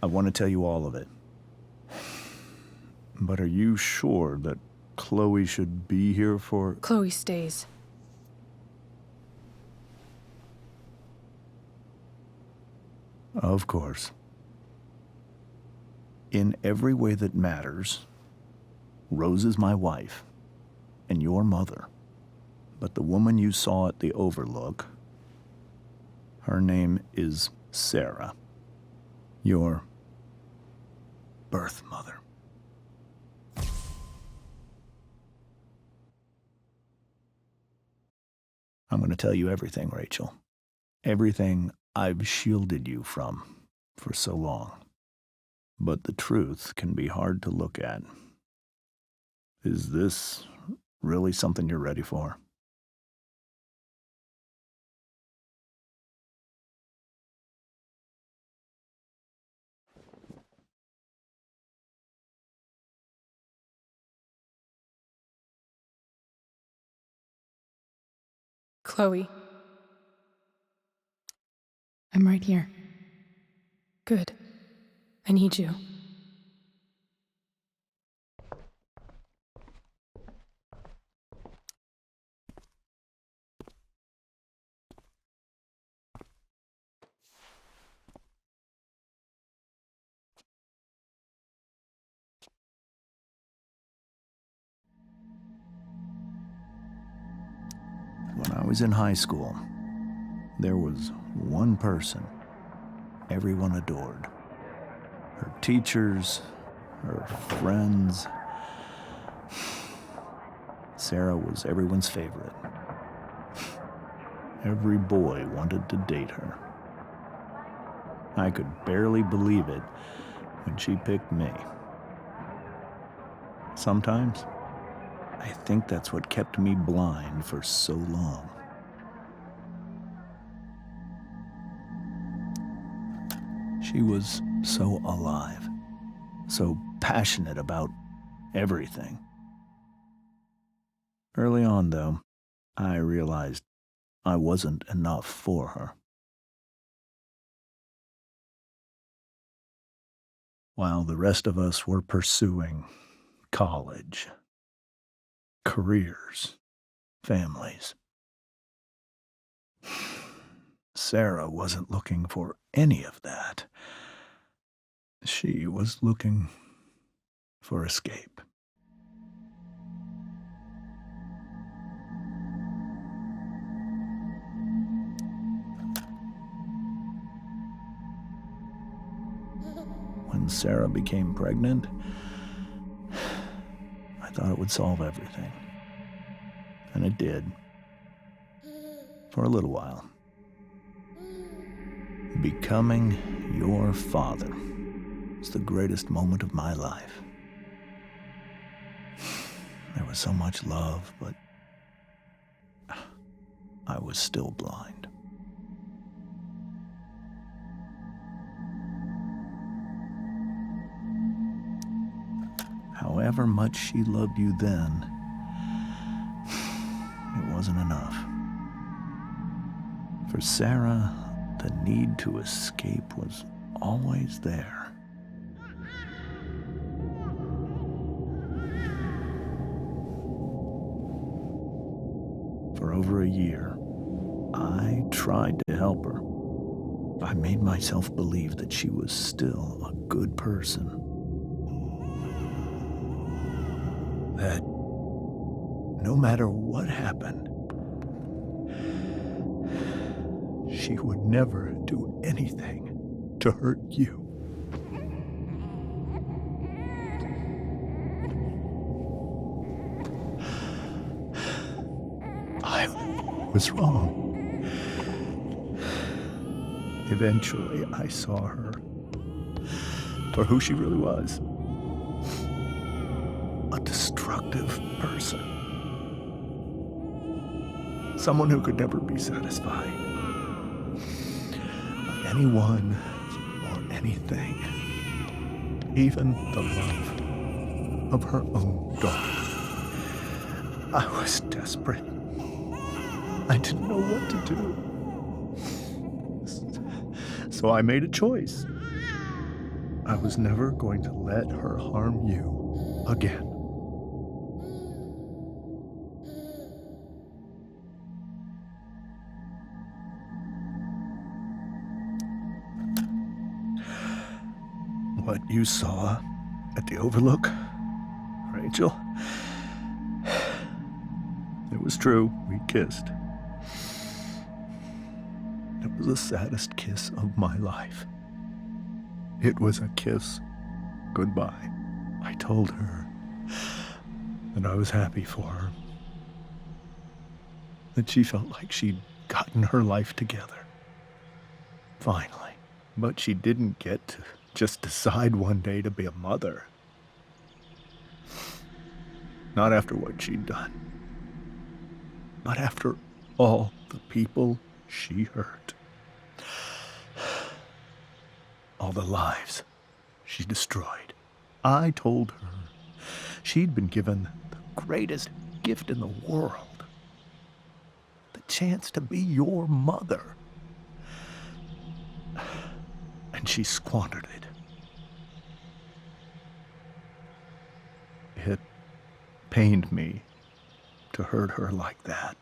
I want to tell you all of it. But are you sure that Chloe should be here for... Chloe stays. Of course. In every way that matters, Rose is my wife and your mother. But the woman you saw at the Overlook, her name is Sarah, your birth mother. I'm going to tell you everything, Rachel. Everything I've shielded you from for so long. But the truth can be hard to look at. Is this really something you're ready for? Chloe. I'm right here. Good. I need you. When I was in high school, there was one person everyone adored. Her teachers, her friends. Sarah was everyone's favorite. Every boy wanted to date her. I could barely believe it when she picked me. Sometimes, I think that's what kept me blind for so long. She was so alive, so passionate about everything. Early on, though, I realized I wasn't enough for her. While the rest of us were pursuing college, careers, families, Sarah wasn't looking for any of that. She was looking for escape. When Sarah became pregnant, I thought it would solve everything. And it did. For a little while. Becoming your father was the greatest moment of my life. There was so much love, but I was still blind. However much she loved you then, it wasn't enough. For Sarah, the need to escape was always there. For over a year, I tried to help her. I made myself believe that she was still a good person. That no matter what happened, she would never do anything to hurt you. I was wrong. Eventually, I saw her for who she really was. A destructive person. Someone who could never be satisfied by anyone or anything, even the love of her own daughter. I was desperate. I didn't know what to do. So I made a choice. I was never going to let her harm you again. What you saw at the Overlook, Rachel, it was true. We kissed. It was the saddest kiss of my life. It was a kiss goodbye. I told her that I was happy for her, that she felt like she'd gotten her life together. Finally. But she didn't get to just decide one day to be a mother. Not after what she'd done, but after all the people she hurt. All the lives she destroyed. I told her she'd been given the greatest gift in the world. The chance to be your mother. And she squandered it. It pained me to hurt her like that.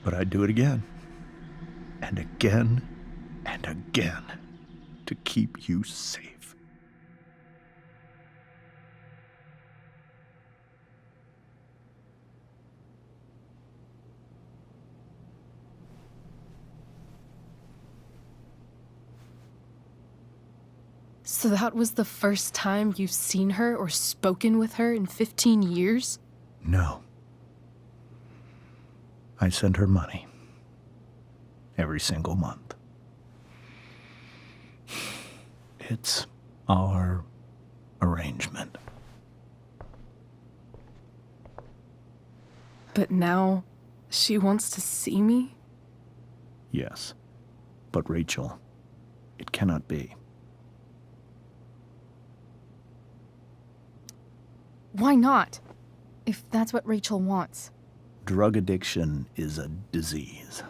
But I'd do it again, and again, and again, to keep you safe. So that was the first time you've seen her or spoken with her in 15 years? No. I sent her money. Every single month. It's our arrangement. But now she wants to see me? Yes. But Rachel, it cannot be. Why not? If that's what Rachel wants. Drug addiction is a disease.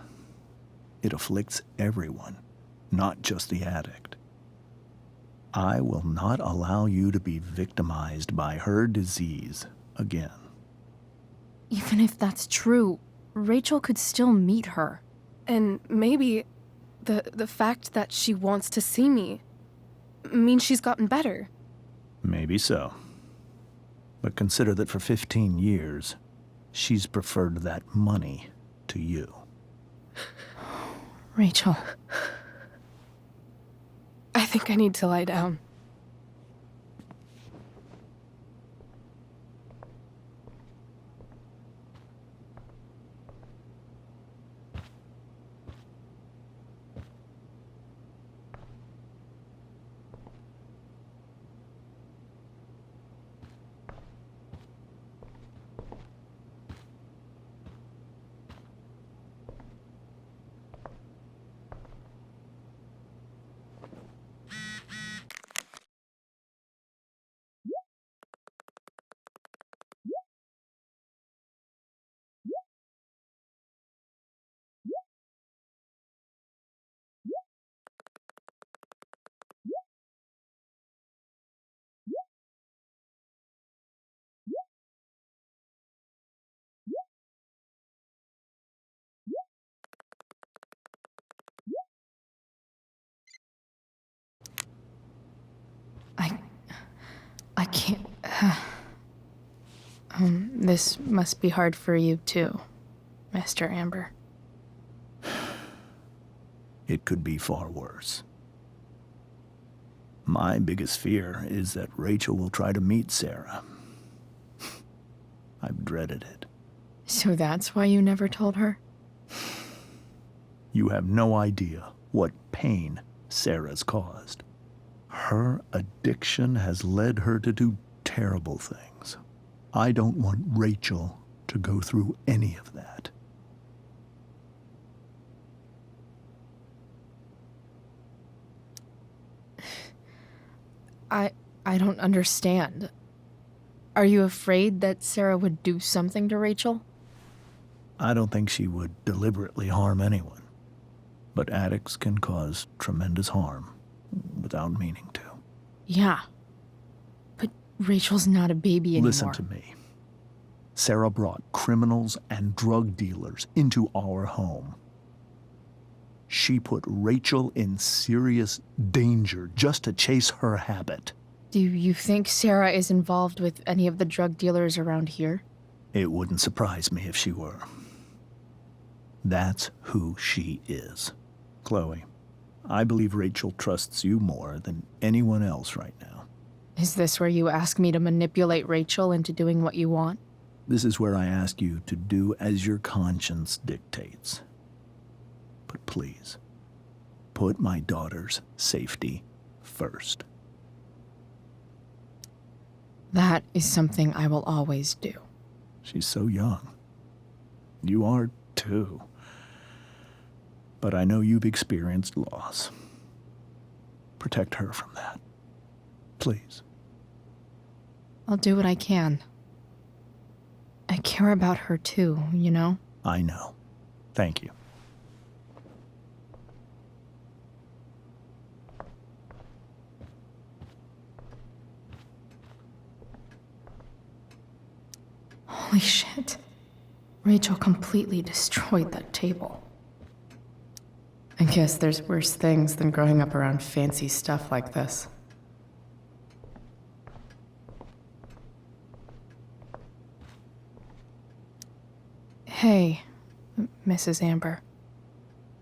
It afflicts everyone, not just the addict. I will not allow you to be victimized by her disease again. Even if that's true, Rachel could still meet her. And maybe the fact that she wants to see me means she's gotten better. Maybe so. But consider that for 15 years, she's preferred that money to you. Rachel. I think I need to lie down. I can't. This must be hard for you too, Mr. Amber. It could be far worse. My biggest fear is that Rachel will try to meet Sarah. I've dreaded it. So that's why you never told her? You have no idea what pain Sarah's caused. Her addiction has led her to do terrible things. I don't want Rachel to go through any of that. I don't understand. Are you afraid that Sarah would do something to Rachel? I don't think she would deliberately harm anyone. But addicts can cause tremendous harm without meaning to. Yeah. But Rachel's not a baby anymore. Listen to me. Sarah brought criminals and drug dealers into our home. She put Rachel in serious danger just to chase her habit. Do you think Sarah is involved with any of the drug dealers around here? It wouldn't surprise me if she were. That's who she is. Chloe, I believe Rachel trusts you more than anyone else right now. Is this where you ask me to manipulate Rachel into doing what you want? This is where I ask you to do as your conscience dictates. But please, put my daughter's safety first. That is something I will always do. She's so young. You are too. But I know you've experienced loss. Protect her from that. Please. I'll do what I can. I care about her too, you know? I know. Thank you. Holy shit. Rachel completely destroyed that table. I guess there's worse things than growing up around fancy stuff like this. Hey, Mrs. Amber.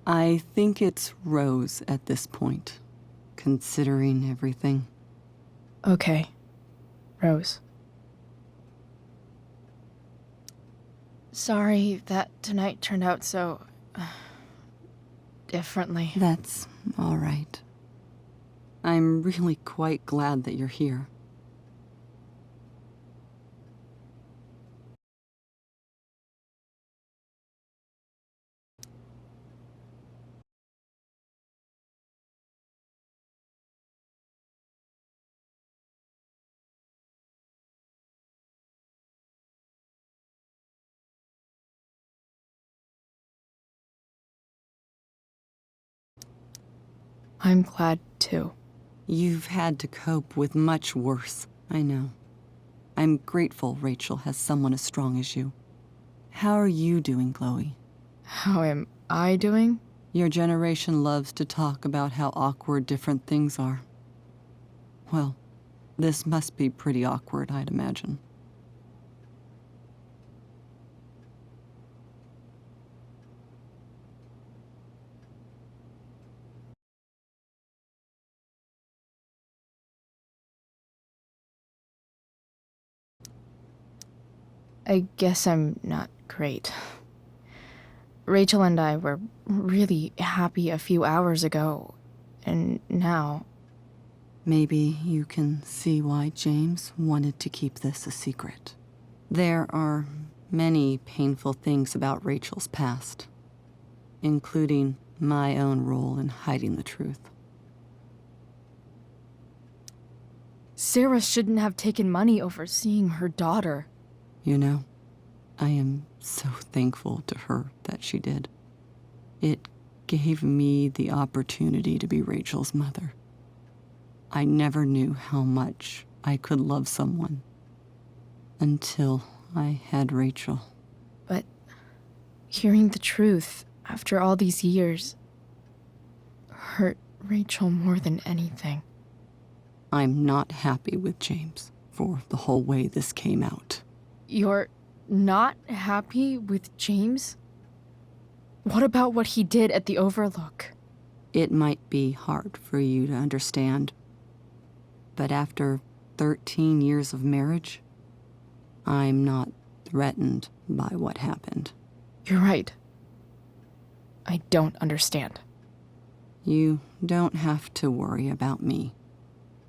I think it's Rose at this point, considering everything. Okay. Rose. Sorry that tonight turned out so... differently. That's all right. I'm really quite glad that you're here. I'm glad too. You've had to cope with much worse, I know. I'm grateful Rachel has someone as strong as you. How are you doing, Chloe? How am I doing? Your generation loves to talk about how awkward different things are. Well, this must be pretty awkward, I'd imagine. I guess I'm not great. Rachel and I were really happy a few hours ago, and now... Maybe you can see why James wanted to keep this a secret. There are many painful things about Rachel's past, including my own role in hiding the truth. Sarah shouldn't have taken money over seeing her daughter. You know, I am so thankful to her that she did. It gave me the opportunity to be Rachel's mother. I never knew how much I could love someone until I had Rachel. But hearing the truth after all these years hurt Rachel more than anything. I'm not happy with James for the whole way this came out. You're not happy with James? What about what he did at the Overlook? It might be hard for you to understand, but after 13 years of marriage, I'm not threatened by what happened. You're right. I don't understand. You don't have to worry about me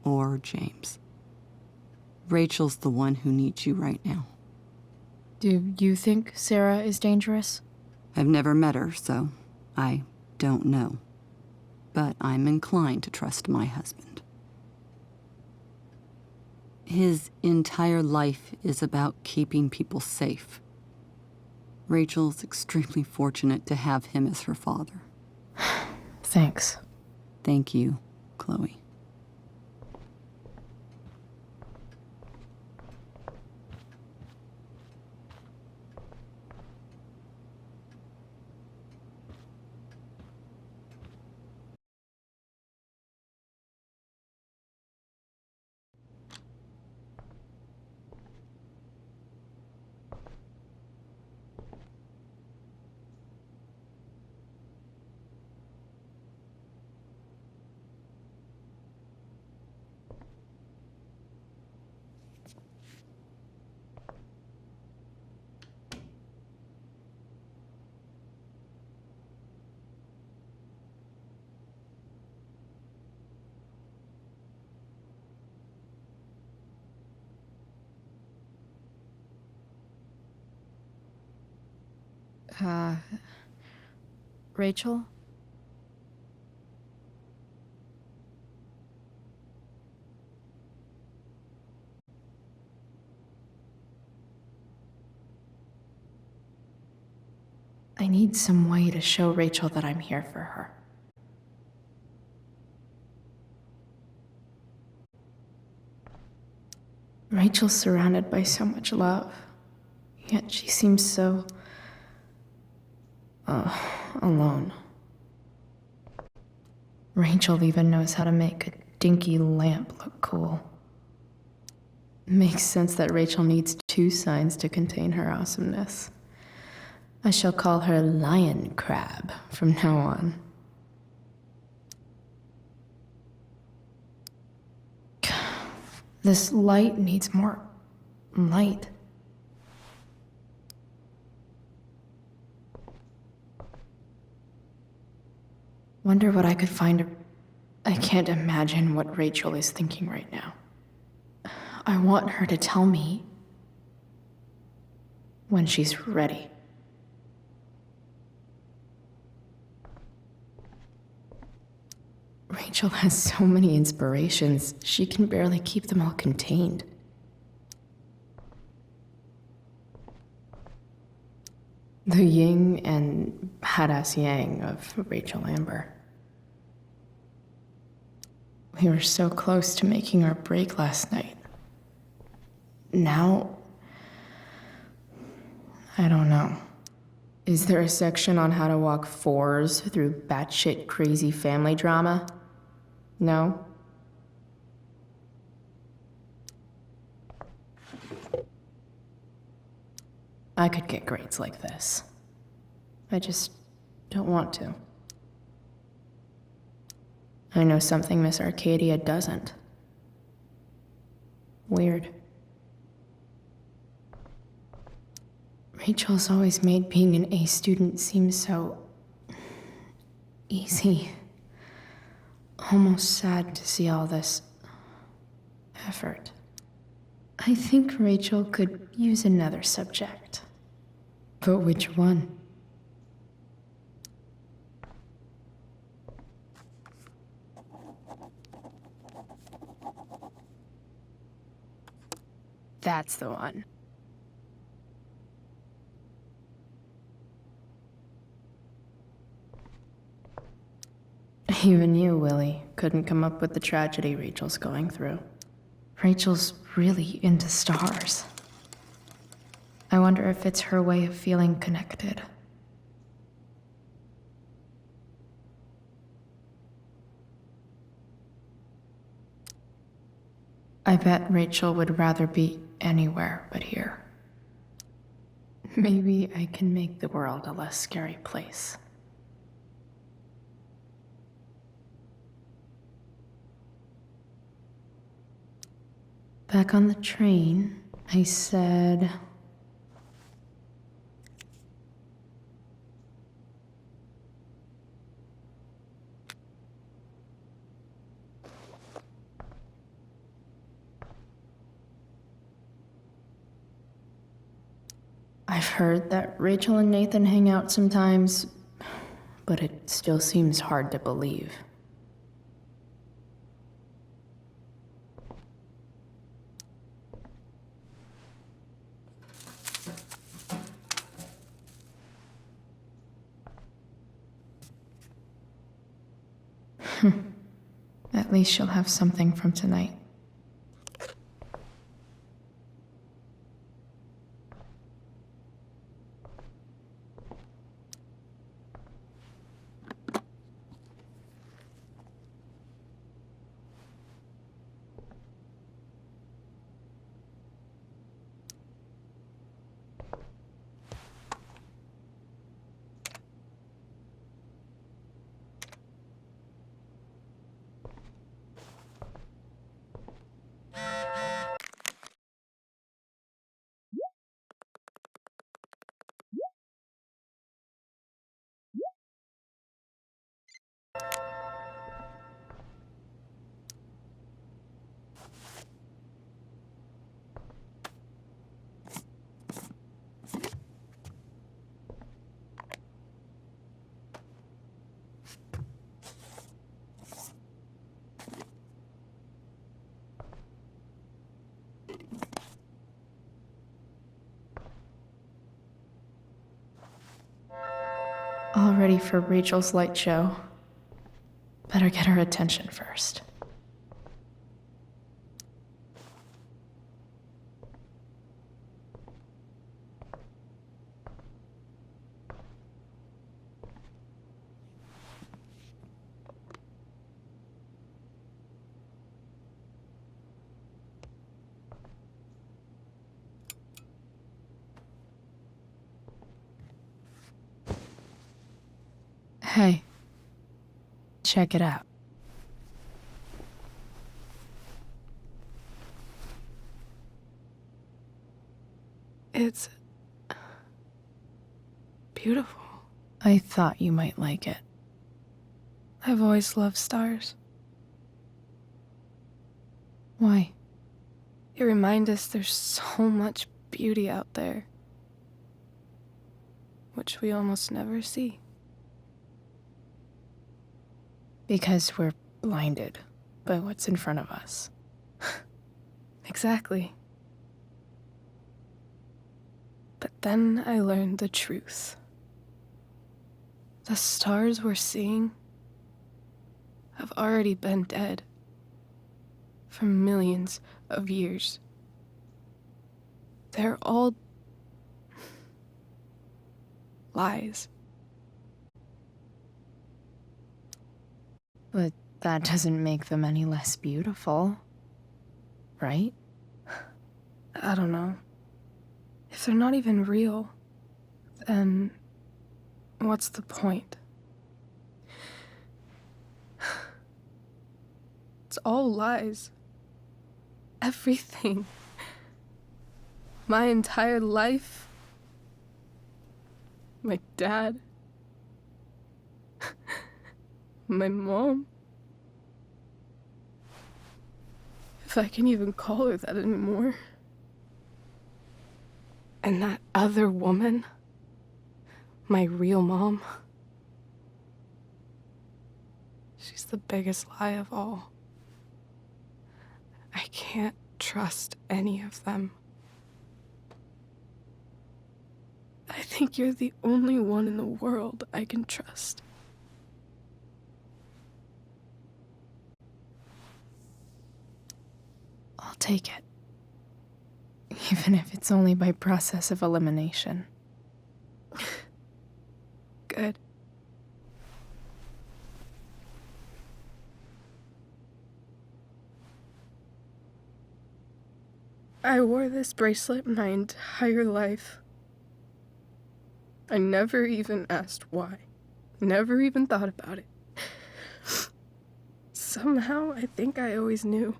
or James. Rachel's the one who needs you right now. Do you think Sarah is dangerous? I've never met her, so I don't know. But I'm inclined to trust my husband. His entire life is about keeping people safe. Rachel's extremely fortunate to have him as her father. Thanks. Thank you Chloe. Rachel? I need some way to show Rachel that I'm here for her. Rachel's surrounded by so much love, yet she seems so... alone. Rachel even knows how to make a dinky lamp look cool. Makes sense that Rachel needs 2 signs to contain her awesomeness. I shall call her Lion Crab from now on. This light needs more light. Wonder what I could find. I can't imagine what Rachel is thinking right now. I want her to tell me when she's ready. Rachel has so many inspirations, she can barely keep them all contained. The yin and badass yang of Rachel Amber. We were so close to making our break last night. Now, I don't know. Is there a section on how to walk 4s through batshit crazy family drama? No? I could get grades like this. I just don't want to. I know something Miss Arcadia doesn't. Weird. Rachel's always made being an A student seem so... easy. Almost sad to see all this... effort. I think Rachel could use another subject. But which one? That's the one. Even you, Willie, couldn't come up with the tragedy Rachel's going through. Rachel's really into stars. I wonder if it's her way of feeling connected. I bet Rachel would rather be anywhere but here. Maybe I can make the world a less scary place. Back on the train, I said... I've heard that Rachel and Nathan hang out sometimes, but it still seems hard to believe. At least she'll have something from tonight. All ready for Rachel's light show. Better get her attention first. Hey, check it out. It's beautiful. I thought you might like it. I've always loved stars. Why? They remind us there's so much beauty out there, which we almost never see. Because we're blinded by what's in front of us. Exactly. But then I learned the truth. The stars we're seeing have already been dead for millions of years. They're all lies. But that doesn't make them any less beautiful, right? I don't know. If they're not even real, then what's the point? It's all lies. Everything. My entire life. My dad. My mom. If I can even call her that anymore. And that other woman, my real mom, she's the biggest lie of all. I can't trust any of them. I think you're the only one in the world I can trust. I'll take it. Even if it's only by process of elimination. Good. I wore this bracelet my entire life. I never even asked why. Never even thought about it. Somehow, I think I always knew.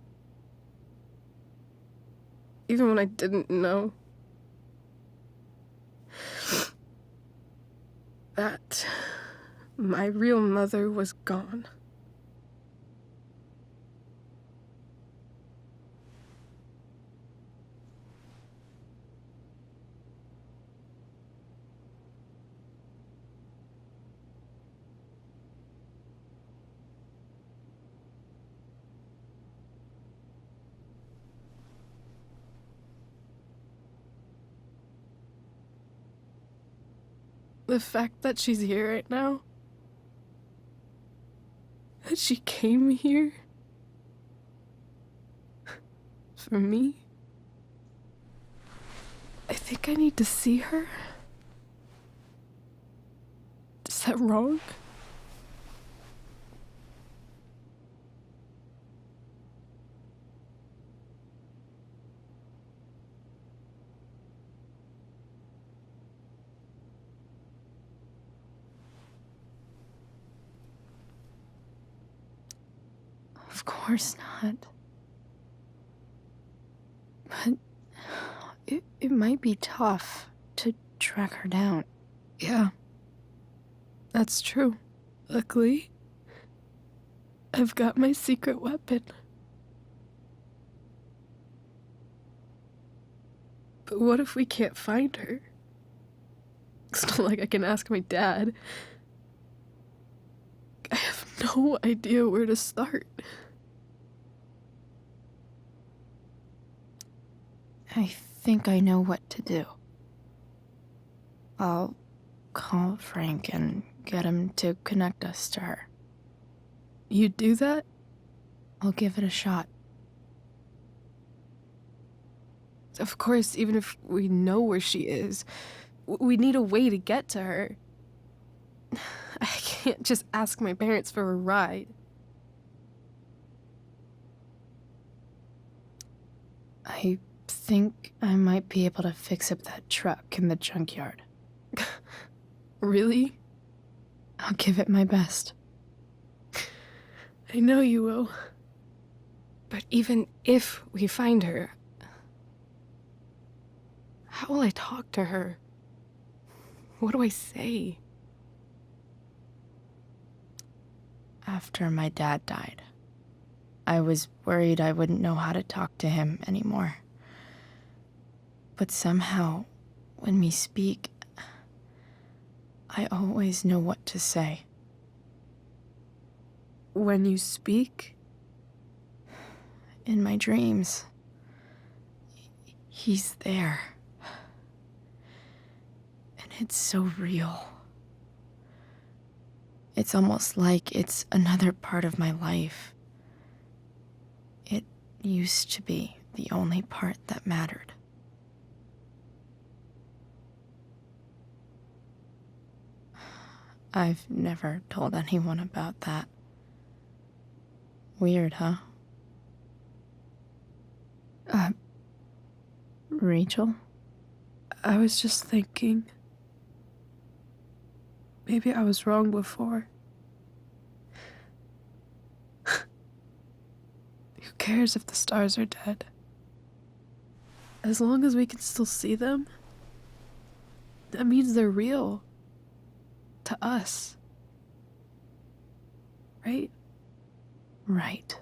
Even when I didn't know. That my real mother was gone. The fact that she's here right now, that she came here for me. I think I need to see her. Is that wrong? Of course not. But it might be tough to track her down. Yeah, that's true. Luckily, I've got my secret weapon. But what if we can't find her? It's not like I can ask my dad. I have no idea where to start. I think I know what to do. I'll call Frank and get him to connect us to her. You do that? I'll give it a shot. Of course, even if we know where she is, we need a way to get to her. I can't just ask my parents for a ride. I think I might be able to fix up that truck in the junkyard. Really? I'll give it my best. I know you will. But even if we find her, how will I talk to her? What do I say? After my dad died, I was worried I wouldn't know how to talk to him anymore. But somehow, when we speak, I always know what to say. When you speak? In my dreams. He's there. And it's so real. It's almost like it's another part of my life. It used to be the only part that mattered. I've never told anyone about that. Weird, huh? Rachel? I was just thinking. Maybe I was wrong before. Who cares if the stars are dead? As long as we can still see them, that means they're real. To us. Right? Right.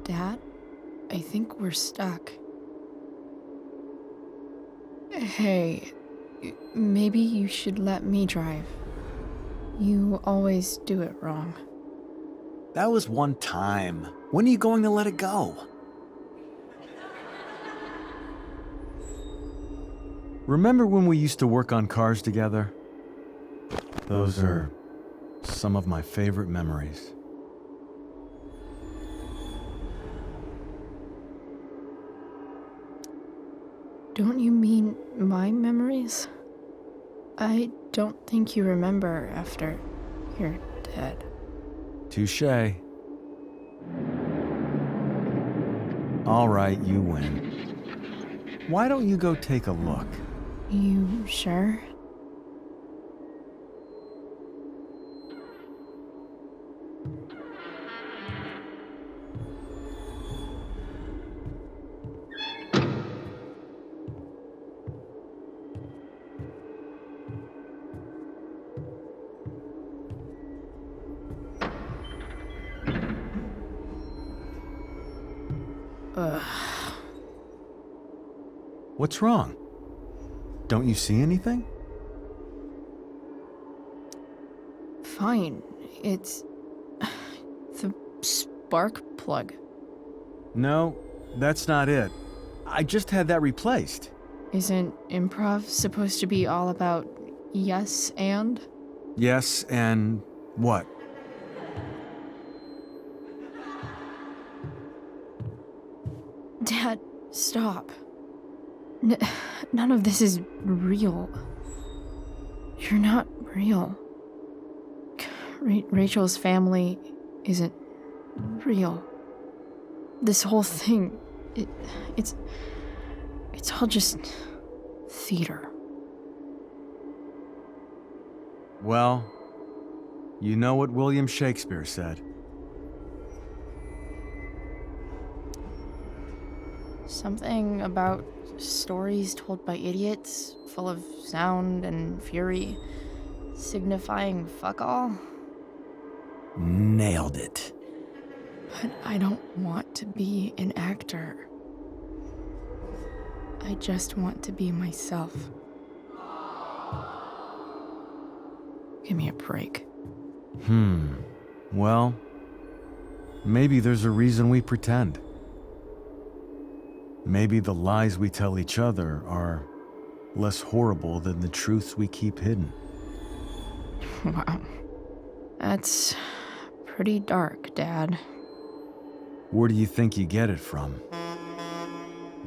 Dad, I think we're stuck. Hey, maybe you should let me drive. You always do it wrong. That was one time. When are you going to let it go? Remember when we used to work on cars together? Those are some of my favorite memories. Don't you mean my memories? I don't think you remember after you're dead. Touché. All right, you win. Why don't you go take a look? You sure? What's wrong? Don't you see anything? Fine. It's the spark plug. No, that's not it. I just had that replaced. Isn't improv supposed to be all about yes and? Yes, and what? Dad, stop. None of this is real. You're not real. Rachel's family isn't real. This whole thing, it's all just theater. Well, you know what William Shakespeare said. Something about stories told by idiots, full of sound and fury, signifying fuck all. Nailed it. But I don't want to be an actor. I just want to be myself. Give me a break. Well, maybe there's a reason we pretend. Maybe the lies we tell each other are less horrible than the truths we keep hidden. Wow. That's pretty dark, Dad. Where do you think you get it from?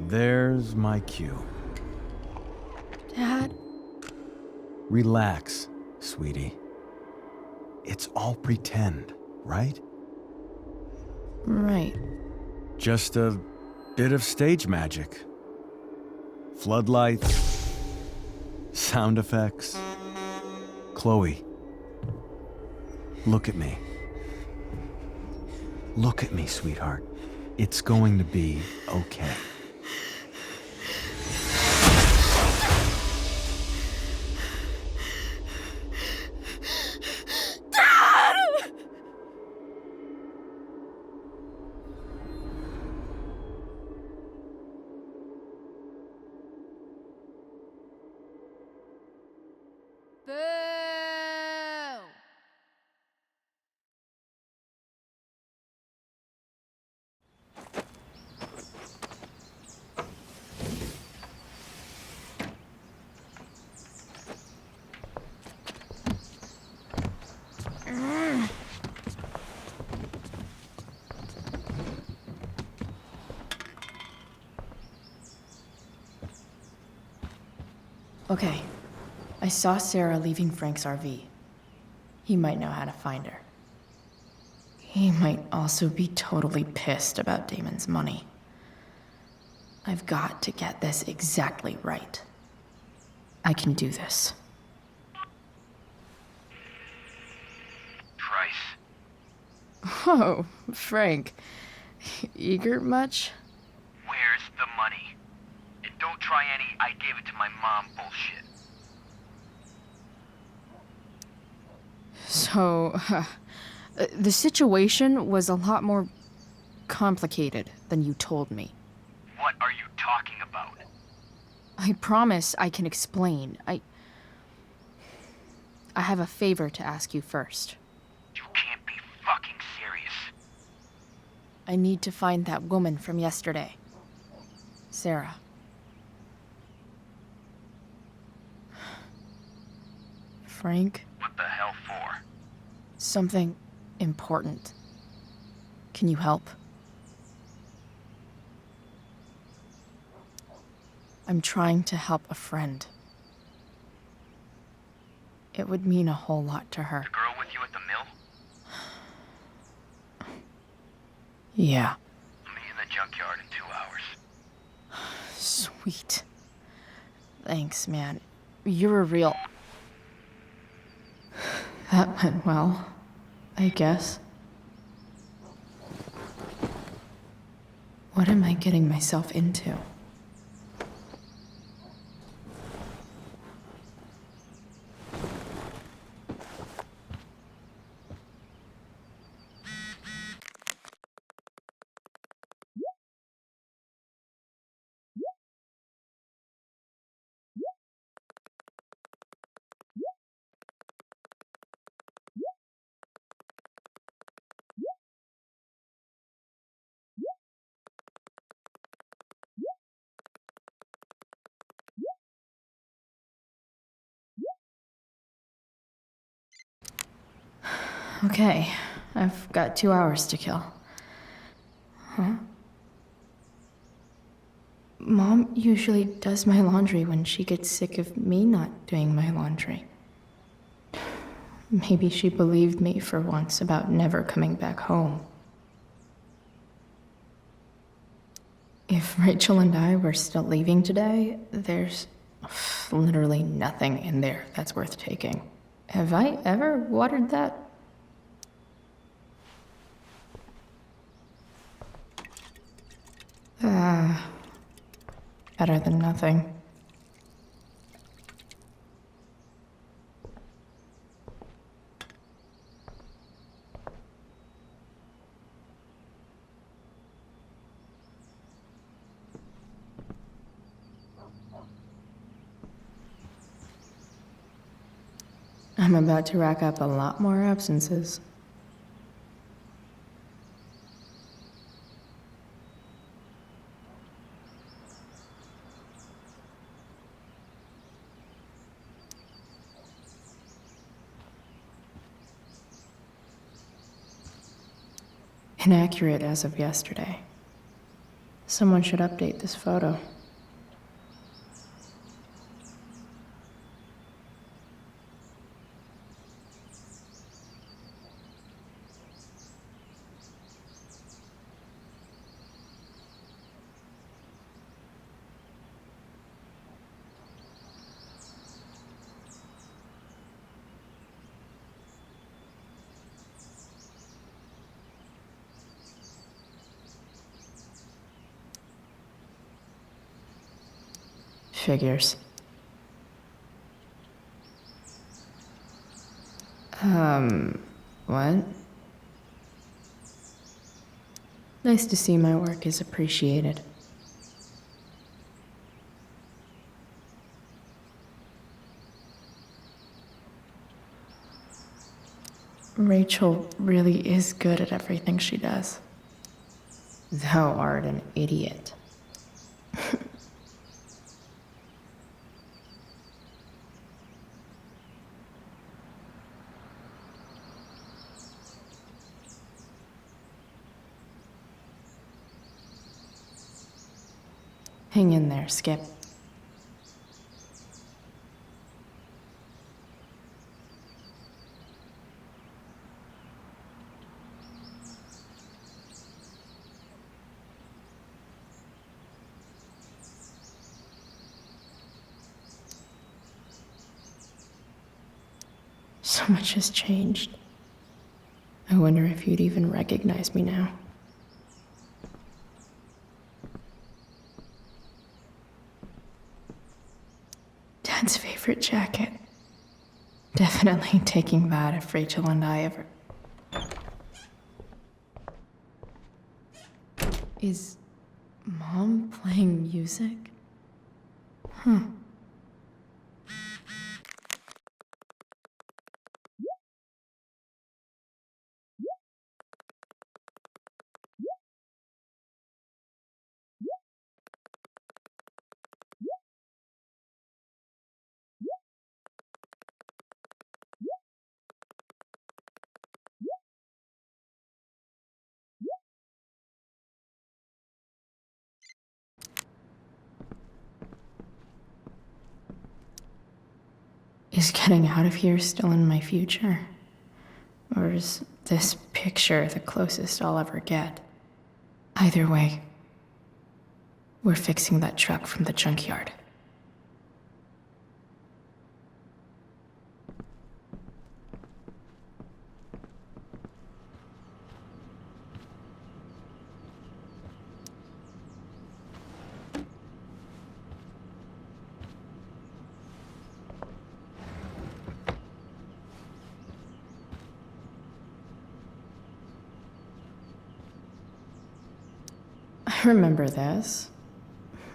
There's my cue. Dad? Relax, sweetie. It's all pretend, right? Right. Just a bit of stage magic. Floodlights, sound effects. Chloe, look at me. Look at me, sweetheart. It's going to be okay. Boo! Okay. I saw Sarah leaving Frank's RV. He might know how to find her. He might also be totally pissed about Damon's money. I've got to get this exactly right. I can do this. Price, Oh, Frank. Eager much? where's the money? And don't try any I gave it to my mom bullshit. So, the situation was a lot more complicated than you told me. What are you talking about? I promise I can explain. I have a favor to ask you first. You can't be fucking serious. I need to find that woman from yesterday. Sarah. Frank, What the hell for? something important. Can you help? I'm trying to help a friend. It would mean a whole lot to her. The girl with you at the mill? Yeah. I'll meet you in the junkyard in 2 hours. Sweet. Thanks, man. You're a real... That went well, I guess. What am I getting myself into? Okay, I've got 2 hours to kill. Huh? Mom usually does my laundry when she gets sick of me not doing my laundry. Maybe she believed me for once about never coming back home. If Rachel and I were still leaving today, there's literally nothing in there that's worth taking. Have I ever watered that? Better than nothing. I'm about to rack up a lot more absences. Inaccurate as of yesterday. Someone should update this photo. Figures. What? Nice to see my work is appreciated. Rachel really is good at everything she does. Thou art an idiot. Hang in there, Skip. So much has changed. I wonder if you'd even recognize me now. Dad's favorite jacket. Definitely taking that if Rachel and I ever... Is Mom playing music? Huh. Is getting out of here still in my future? Or is this picture the closest I'll ever get? Either way, we're fixing that truck from the junkyard. I remember this.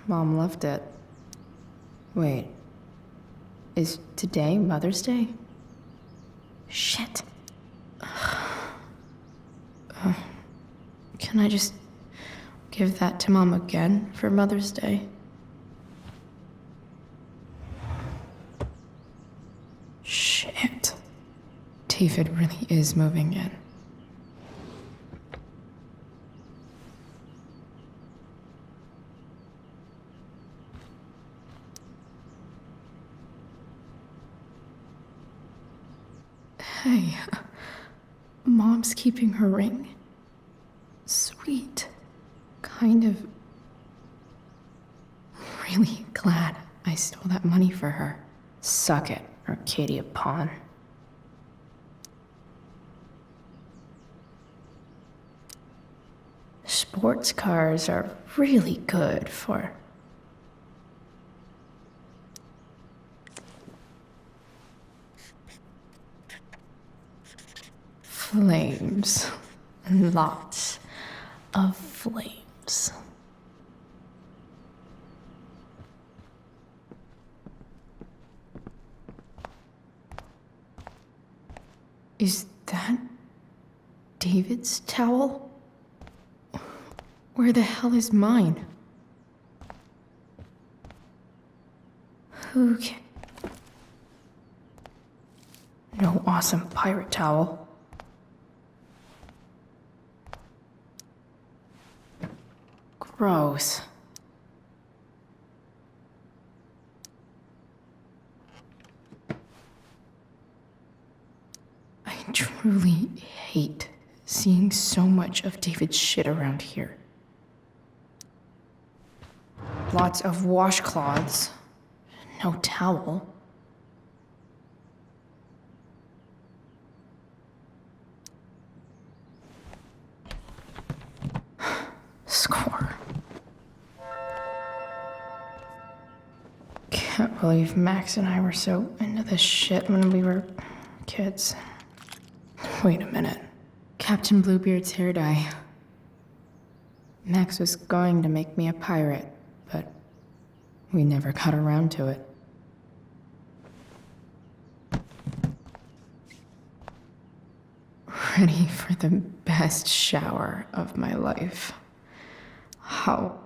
Mom loved it. Wait. Is today Mother's Day? Shit. Can I just give that to Mom again for Mother's Day? Shit. David really is moving in. Hey, Mom's keeping her ring. Sweet. Kind of really glad I stole that money for her. Suck it, Arcadia Pawn. Sports cars are really good for flames. Lots of flames. Is that David's towel? Where the hell is mine? Okay. No awesome pirate towel. Gross. I truly hate seeing so much of David's shit around here. Lots of washcloths. No towel. Score. Can't believe Max and I were so into this shit when we were kids. Wait a minute. Captain Bluebeard's hair dye. Max was going to make me a pirate, but we never got around to it. Ready for the best shower of my life. How?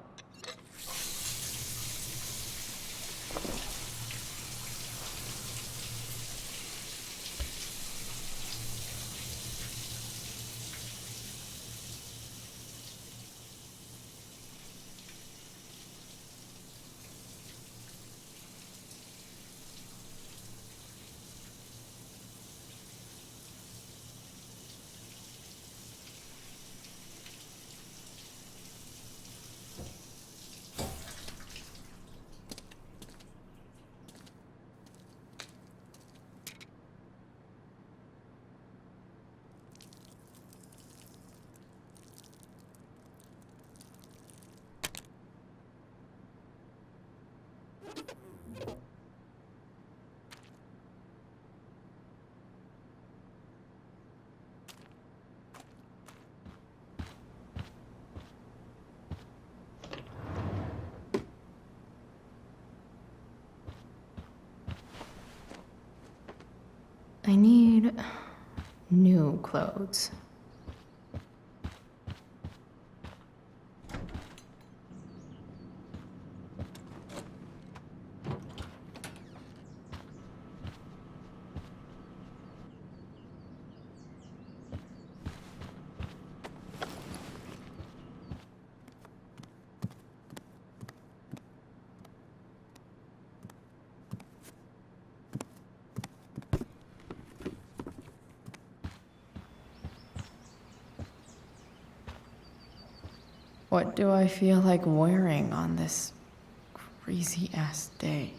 I need new clothes. What do I feel like wearing on this crazy-ass day?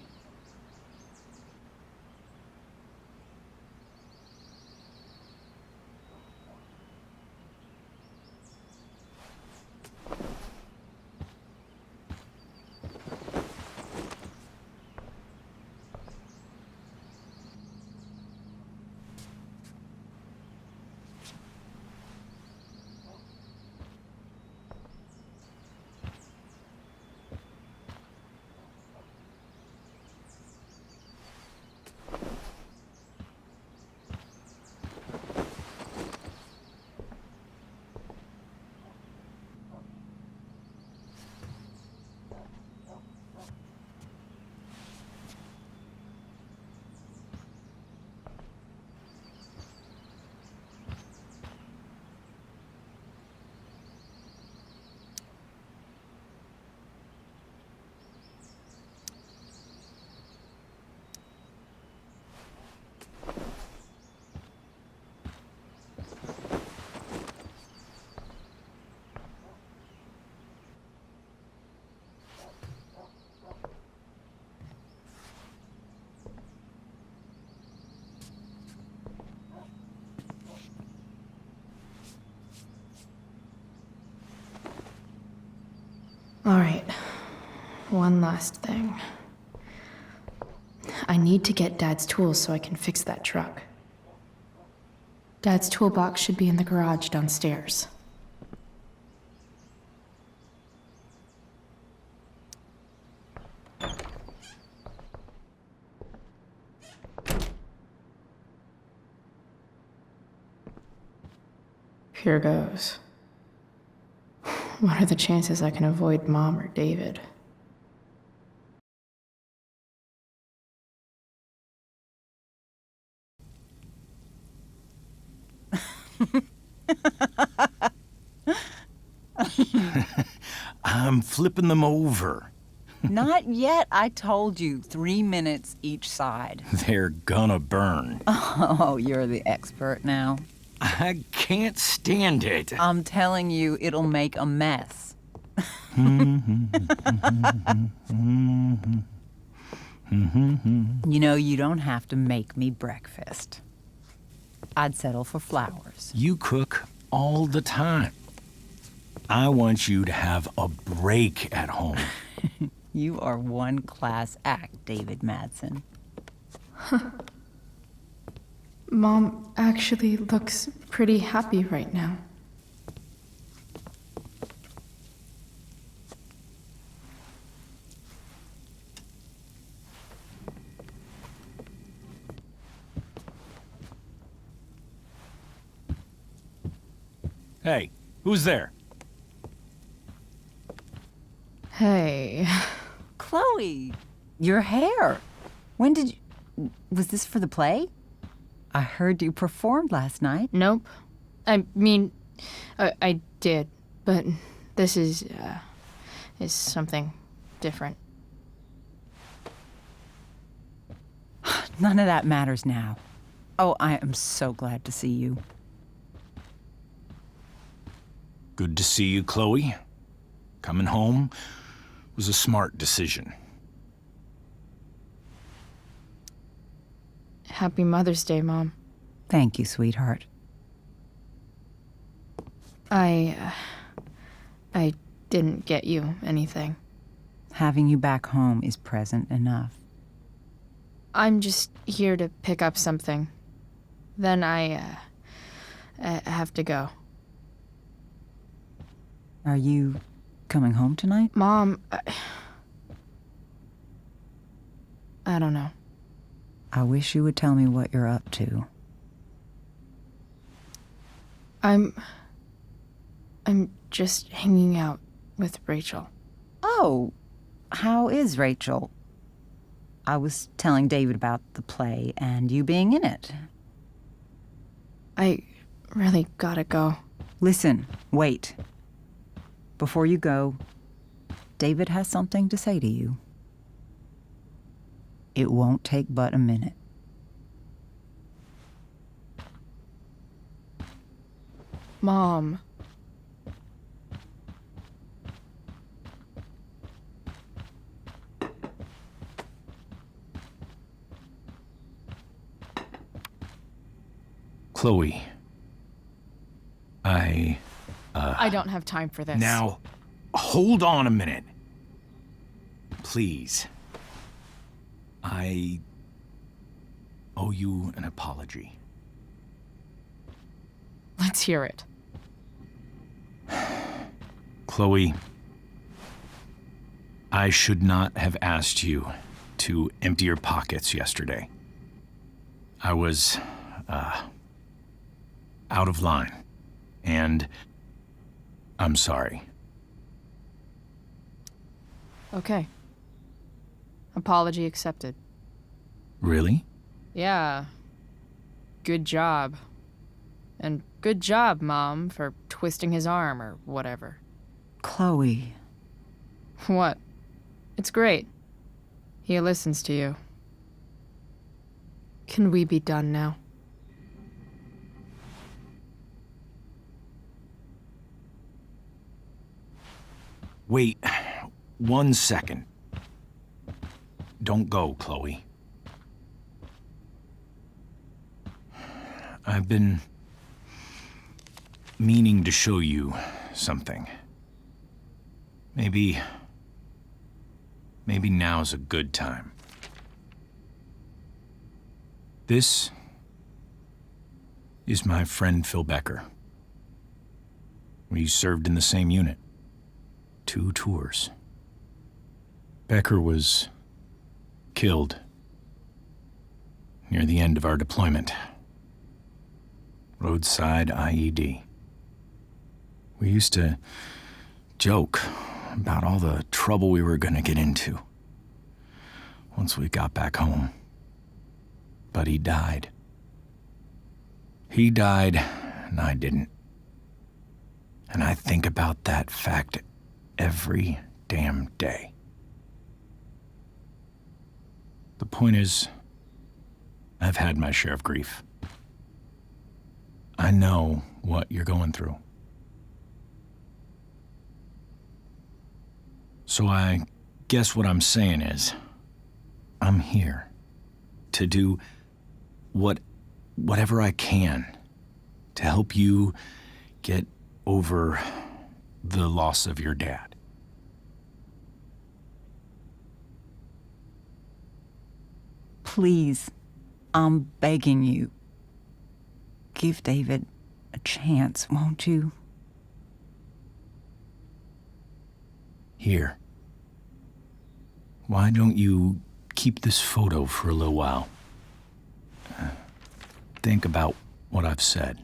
All right. One last thing. I need to get Dad's tools so I can fix that truck. Dad's toolbox should be in the garage downstairs. Here goes. What are the chances I can avoid Mom or David? I'm flipping them over. Not yet. I told you 3 minutes each side. They're gonna burn. Oh, you're the expert now. I can't stand it. I'm telling you, it'll make a mess. You know, you don't have to make me breakfast. I'd settle for flowers. You cook all the time. I want you to have a break at home. You are one class act, David Madsen. Mom actually looks pretty happy right now. Hey, who's there? Hey. Chloe, your hair. When did you... Was this for the play? I heard you performed last night. Nope. I mean, I did, but this is something different. None of that matters now. Oh, I am so glad to see you. Good to see you, Chloe. Coming home was a smart decision. Happy Mother's Day, Mom. Thank you, sweetheart. I didn't get you anything. Having you back home is present enough. I'm just here to pick up something. Then I have to go. Are you coming home tonight? Mom, I don't know. I wish you would tell me what you're up to. I'm just hanging out with Rachel. Oh, how is Rachel? I was telling David about the play and you being in it. I really gotta go. Listen, wait. Before you go, David has something to say to you. It won't take but a minute. Mom. Chloe, I don't have time for this. Now, hold on a minute. Please. I owe you an apology. Let's hear it. Chloe, I should not have asked you to empty your pockets yesterday. I was, out of line, and I'm sorry. Okay. Apology accepted. Really? Yeah. Good job. And good job, Mom, for twisting his arm or whatever. Chloe. What? It's great. He listens to you. Can we be done now? Wait 1 second. Don't go, Chloe. I've been meaning to show you something. Maybe now's a good time. This is my friend Phil Becker. We served in the same unit. 2 tours. Becker was killed near the end of our deployment. Roadside IED. We used to joke about all the trouble we were gonna get into once we got back home. But he died. He died, and I didn't. And I think about that fact every damn day. The point is, I've had my share of grief. I know what you're going through. So I guess what I'm saying is, I'm here to do whatever I can to help you get over the loss of your dad. Please, I'm begging you. Give David a chance, won't you? Here. Why don't you keep this photo for a little while? Think about what I've said.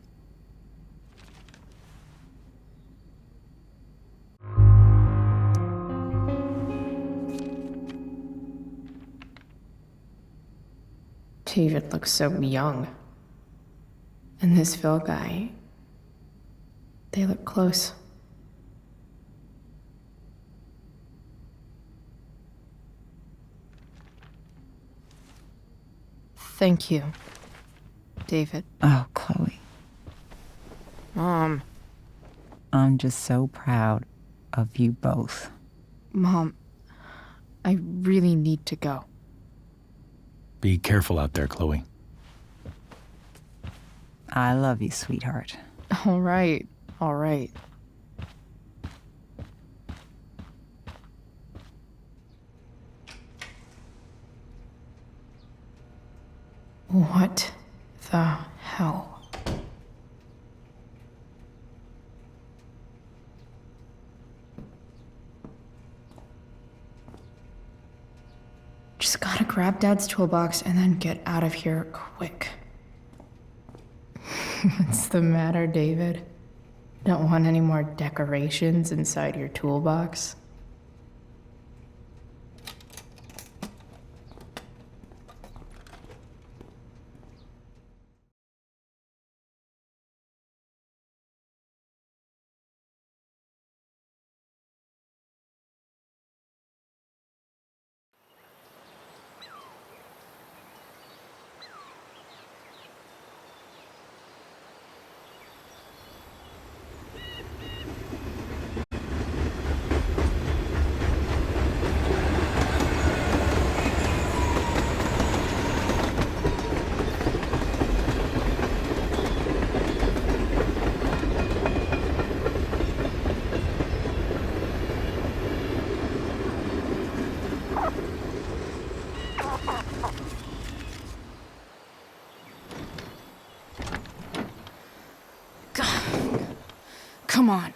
David looks so young. And this Phil guy, they look close. Thank you, David. Oh, Chloe, Mom. I'm just so proud of you both. Mom, I really need to go. Be careful out there, Chloe. I love you, sweetheart. All right, all right. What the hell? Just gotta grab Dad's toolbox and then get out of here quick. What's the matter, David? Don't want any more decorations inside your toolbox? Come on.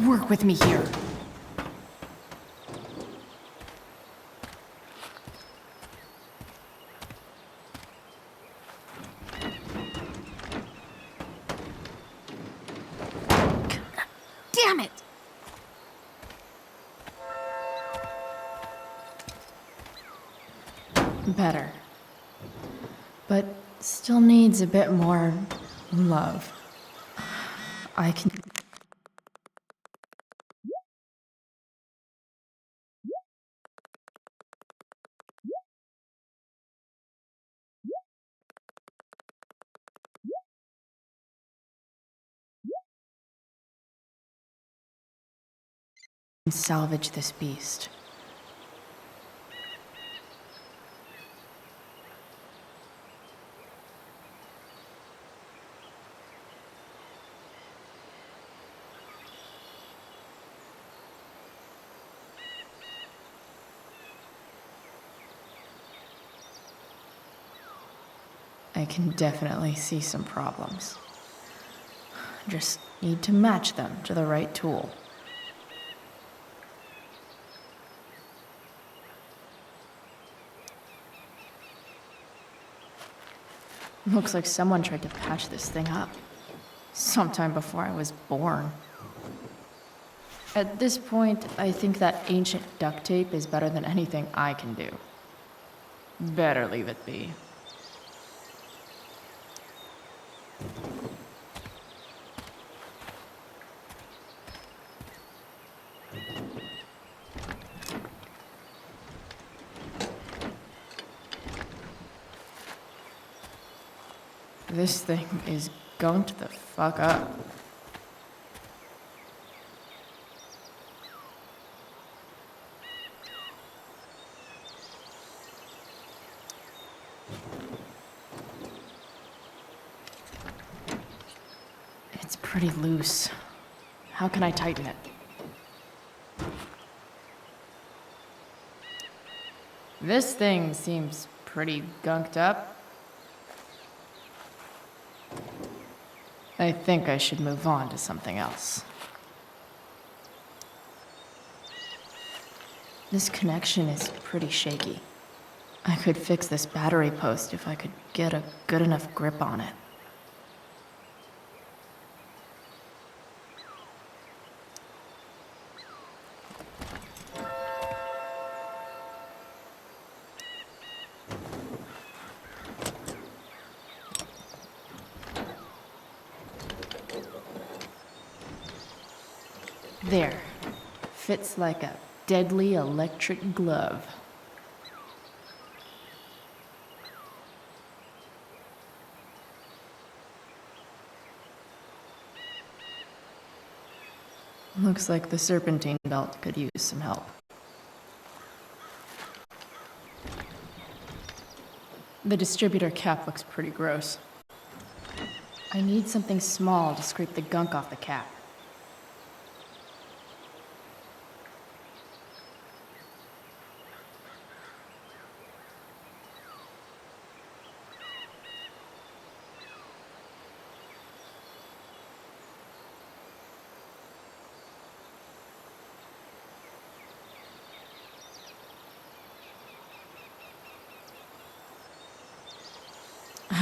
Work with me here. Damn it! Better. But still needs a bit more love. I can... salvage this beast. I can definitely see some problems. Just need to match them to the right tool. Looks like someone tried to patch this thing up. Sometime before I was born. At this point, I think that ancient duct tape is better than anything I can do. Better leave it be. This thing is gunked the fuck up. It's pretty loose. How can I tighten it? This thing seems pretty gunked up. I think I should move on to something else. This connection is pretty shaky. I could fix this battery post if I could get a good enough grip on it. There. Fits like a deadly electric glove. Looks like the serpentine belt could use some help. The distributor cap looks pretty gross. I need something small to scrape the gunk off the cap.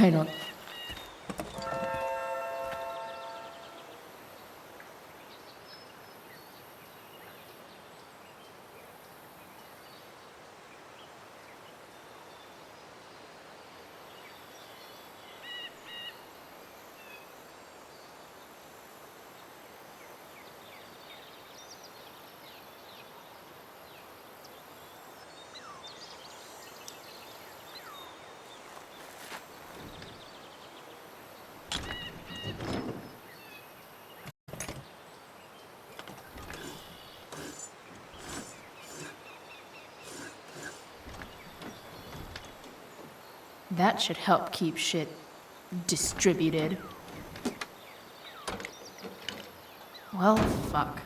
I don't... That should help keep shit distributed. Well, fuck.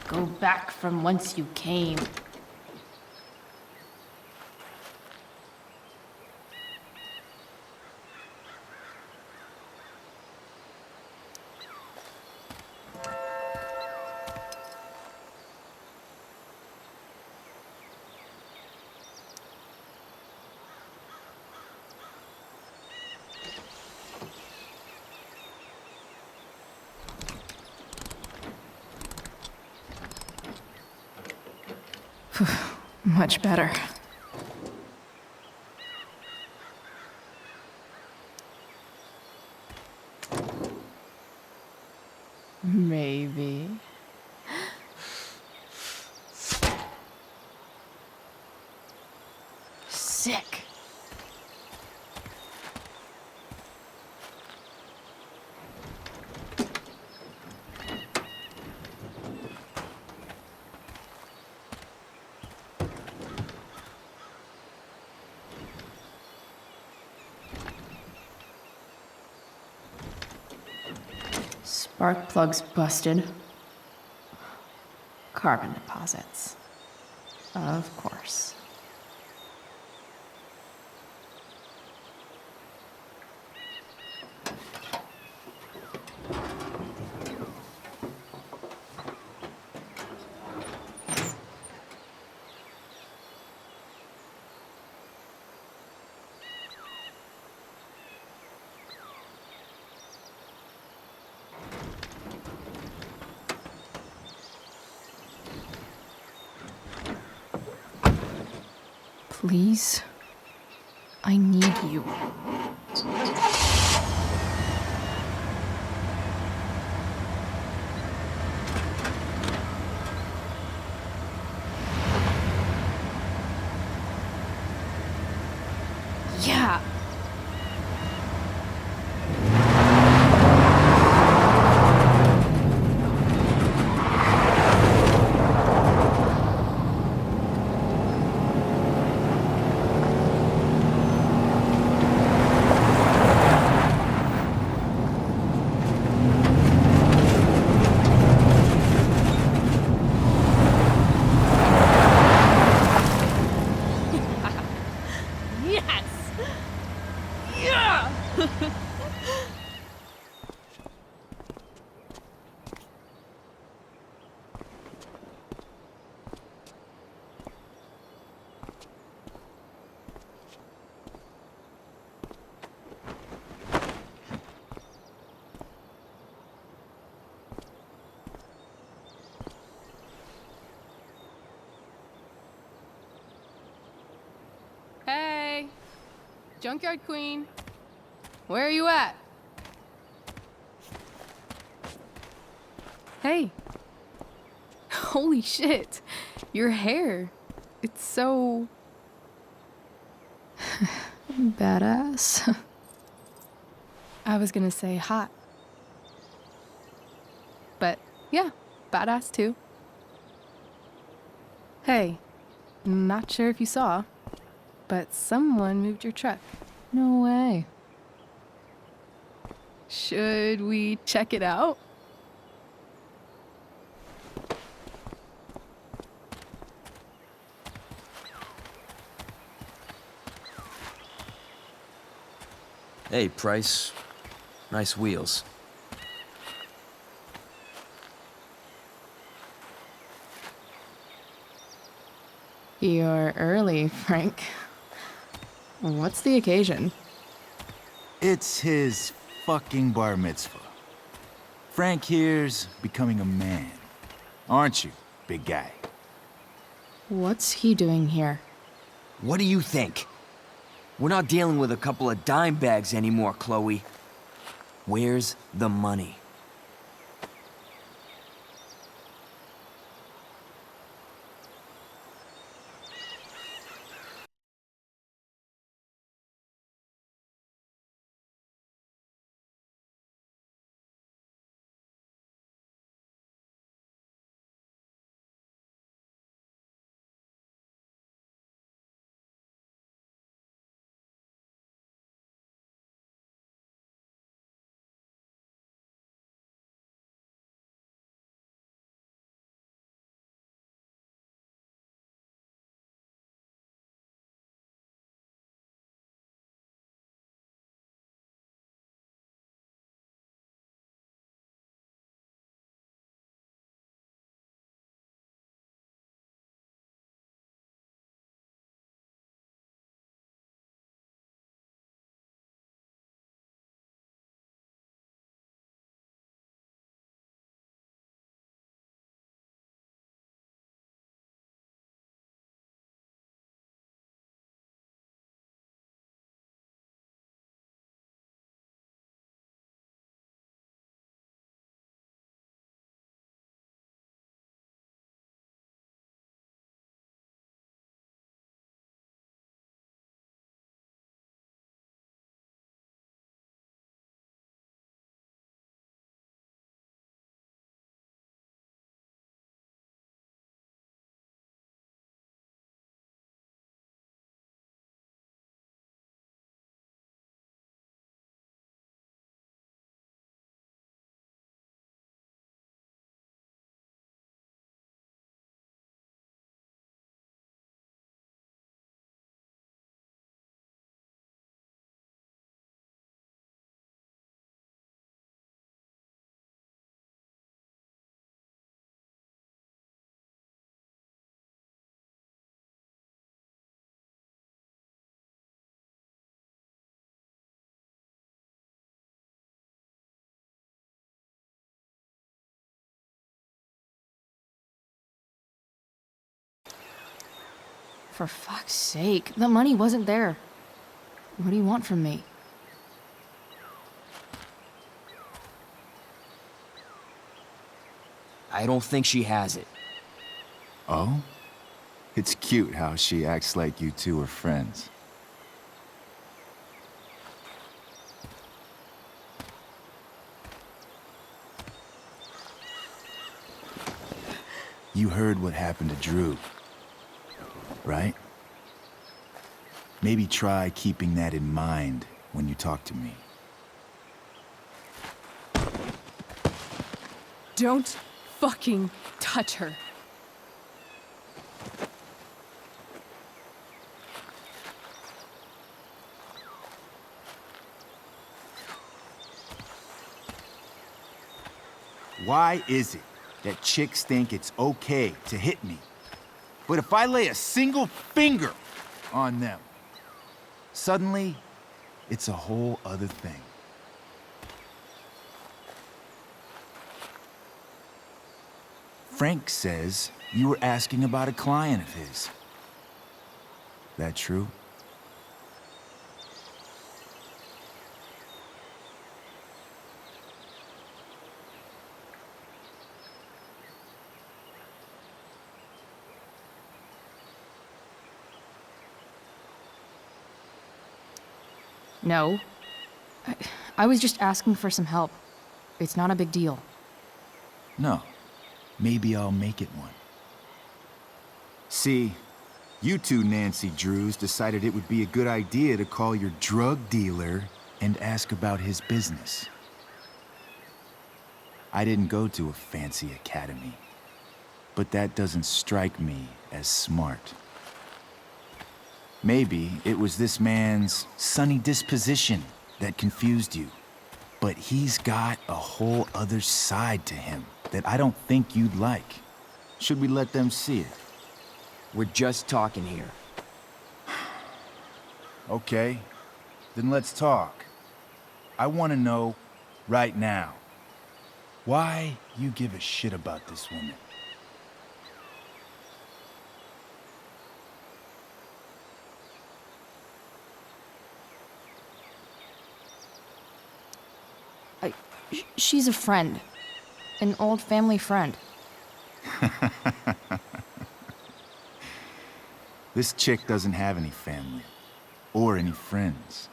Go back from whence you came. Much better. Maybe. Sick. Spark plug's busted. Carbon deposits. Of course. Please. I need you. Yeah. Yes! Yeah! Hey! Junkyard Queen. Where are you at? Hey. Holy shit. Your hair. It's so... badass. I was gonna say hot. But yeah, badass too. Hey, not sure if you saw, but someone moved your truck. No way. Should we check it out? Hey, Price. Nice wheels. You're early, Frank. What's the occasion? It's his fucking bar mitzvah. Frank here's becoming a man. Aren't you, big guy? What's he doing here? What do you think? We're not dealing with a couple of dime bags anymore, Chloe. Where's the money? For fuck's sake, the money wasn't there. What do you want from me? I don't think she has it. Oh? It's cute how she acts like you two are friends. You heard what happened to Drew, right? Maybe try keeping that in mind when you talk to me. Don't fucking touch her. Why is it that chicks think it's okay to hit me? But if I lay a single finger on them, suddenly it's a whole other thing. Frank says you were asking about a client of his. That true? No. I was just asking for some help. It's not a big deal. No. Maybe I'll make it one. See, you two Nancy Drews decided it would be a good idea to call your drug dealer and ask about his business. I didn't go to a fancy academy, but that doesn't strike me as smart. Maybe it was this man's sunny disposition that confused you, but he's got a whole other side to him that I don't think you'd like. Should we let them see it? We're just talking here. Okay, then let's talk. I want to know right now why you give a shit about this woman. She's a friend. An old family friend. This chick doesn't have any family or any friends.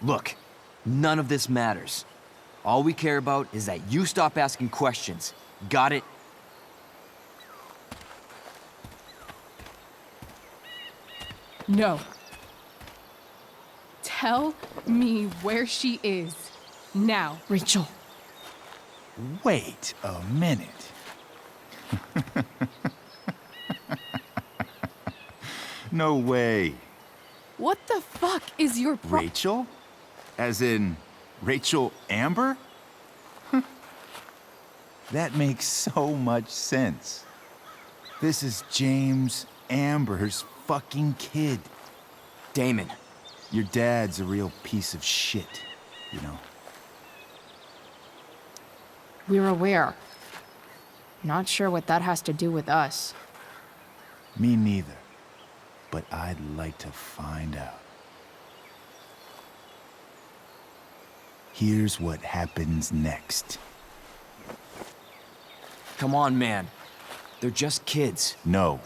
Look, none of this matters. All we care about is that you stop asking questions. Got it? No. Tell me where she is. Now. Rachel. Wait a minute. No way. What the fuck is your Rachel? As in, Rachel Amber? That makes so much sense. This is James Amber's fucking kid. Damon. Your dad's a real piece of shit, you know? We're aware. Not sure what that has to do with us. Me neither. But I'd like to find out. Here's what happens next. Come on, man. They're just kids. No,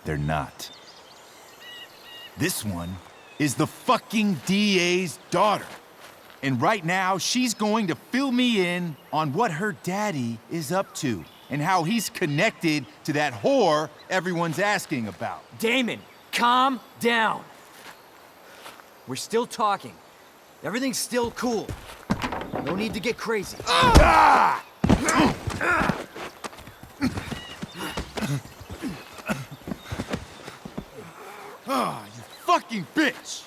they're not. This one is the fucking DA's daughter. And right now, she's going to fill me in on what her daddy is up to and how he's connected to that whore everyone's asking about. Damon, calm down. We're still talking. Everything's still cool. No need to get crazy. Ah! Ah, you fucking bitch!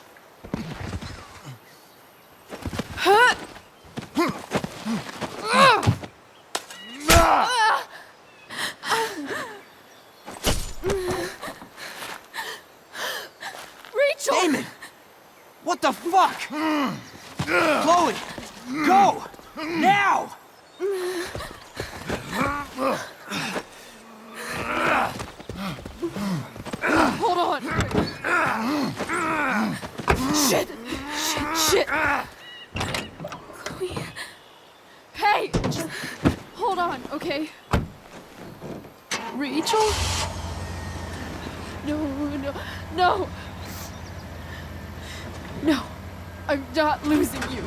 Rachel! Damon! What the fuck? Chloe! Go! Now! Hold Shit! Shit! Shit! Chloe. Hey! Just hold on, okay? Rachel? No! No! I'm not losing you.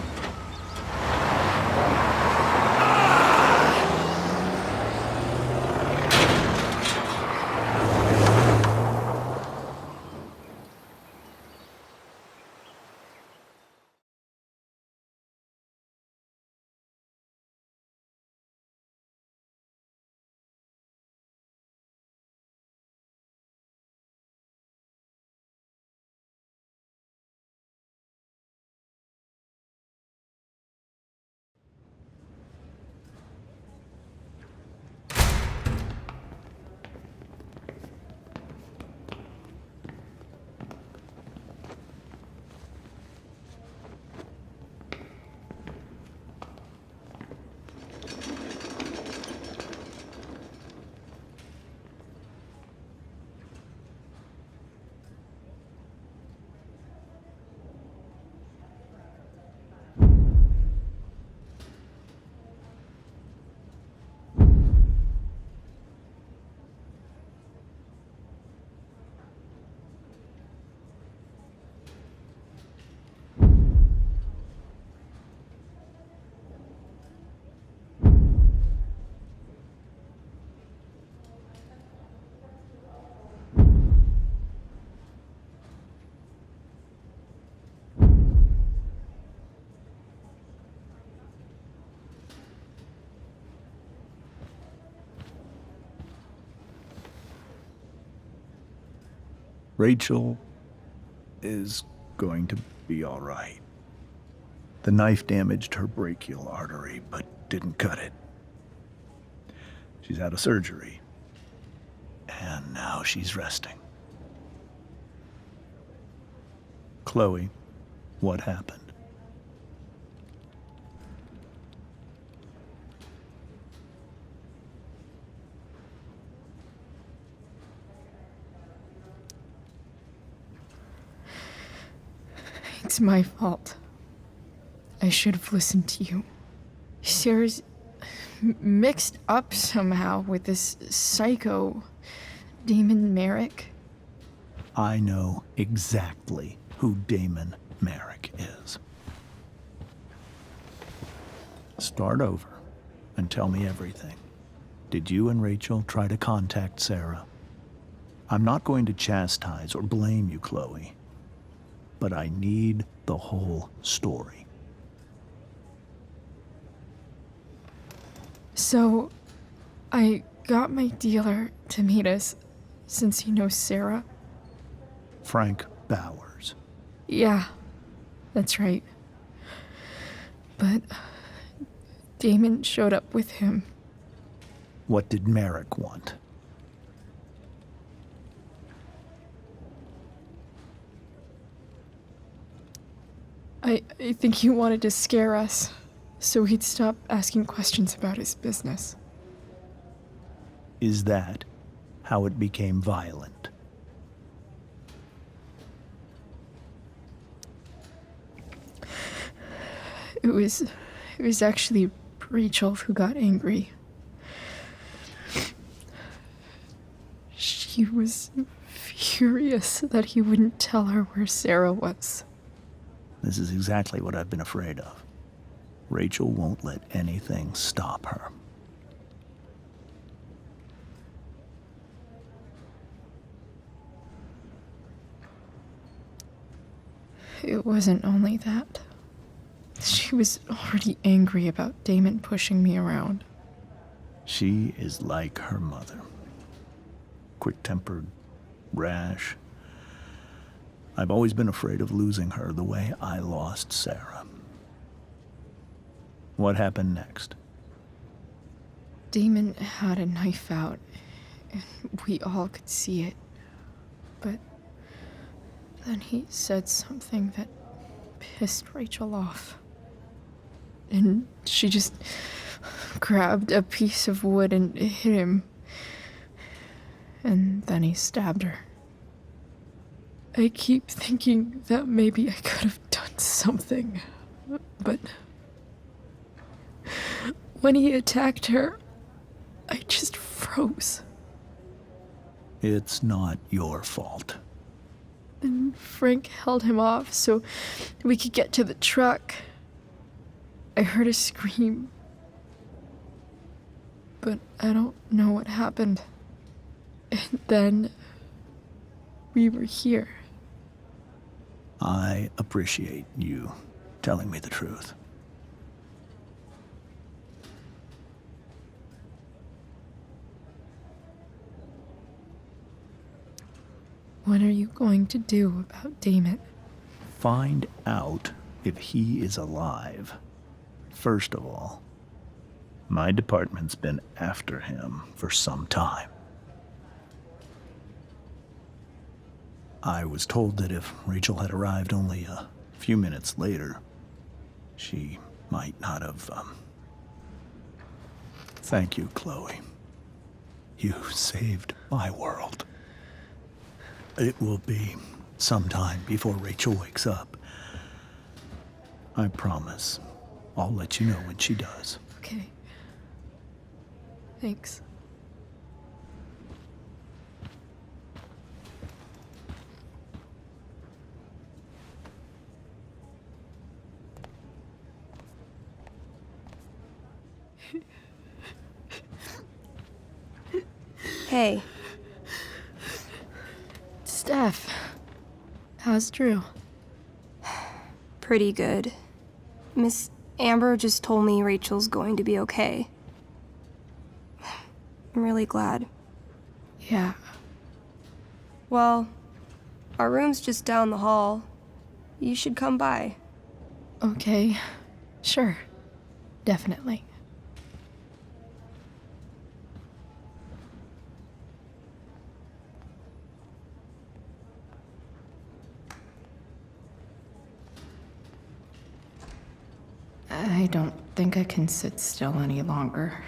Rachel is going to be all right. The knife damaged her brachial artery, but didn't cut it. She's out of surgery, and now she's resting. Chloe, what happened? It's my fault. I should have listened to you. Sarah's mixed up somehow with this psycho, Damon Merrick. I know exactly who Damon Merrick is. Start over and tell me everything. Did you and Rachel try to contact Sarah? I'm not going to chastise or blame you, Chloe, but I need the whole story. So, I got my dealer to meet us, since he knows Sarah. Frank Bowers. Yeah, that's right. But Damon showed up with him. What did Merrick want? I think he wanted to scare us, so he'd stop asking questions about his business. Is that how it became violent? It was actually Rachel who got angry. She was furious that he wouldn't tell her where Sarah was. This is exactly what I've been afraid of. Rachel won't let anything stop her. It wasn't only that. She was already angry about Damon pushing me around. She is like her mother. Quick-tempered, rash. I've always been afraid of losing her the way I lost Sarah. What happened next? Damon had a knife out, and we all could see it. But then he said something that pissed Rachel off. And she just grabbed a piece of wood and hit him. And then he stabbed her. I keep thinking that maybe I could have done something, but when he attacked her, I just froze. It's not your fault. And Frank held him off so we could get to the truck. I heard a scream, but I don't know what happened. And then we were here. I appreciate you telling me the truth. What are you going to do about Damon? Find out if he is alive. First of all, my department's been after him for some time. I was told that if Rachel had arrived only a few minutes later, she might not have, Thank you, Chloe. You saved my world. It will be some time before Rachel wakes up. I promise. I'll let you know when she does. Okay. Thanks. Hey. Steph, how's Drew? Pretty good. Miss Amber just told me Rachel's going to be okay. I'm really glad. Yeah. Well, our room's just down the hall. You should come by. Okay. Sure. Definitely. I don't think I can sit still any longer.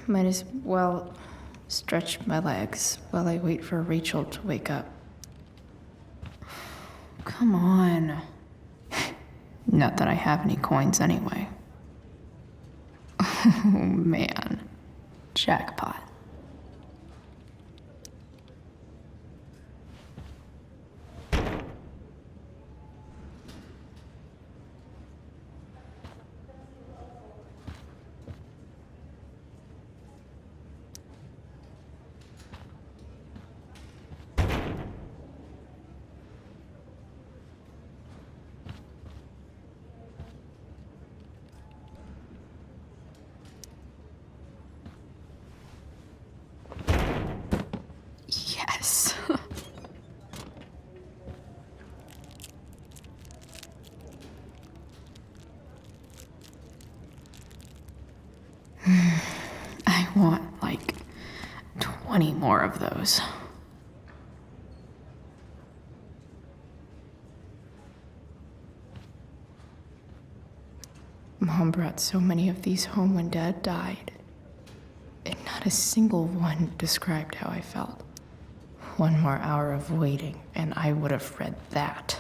Might as well stretch my legs while I wait for Rachel to wake up. Come on. Not that I have any coins anyway. Oh man. Jackpot. Yes. I want like 20 more of those. Mom brought so many of these home when Dad died, and not a single one described how I felt. One more hour of waiting, and I would have read that.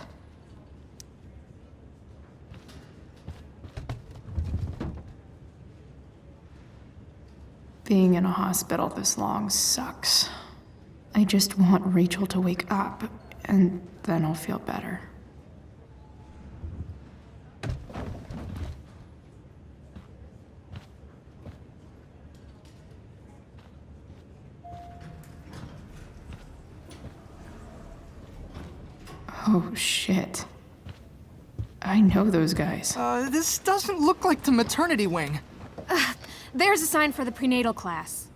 Being in a hospital this long sucks. I just want Rachel to wake up, and then I'll feel better. Oh, shit. I know those guys. This doesn't look like the maternity wing. There's a sign for the prenatal class.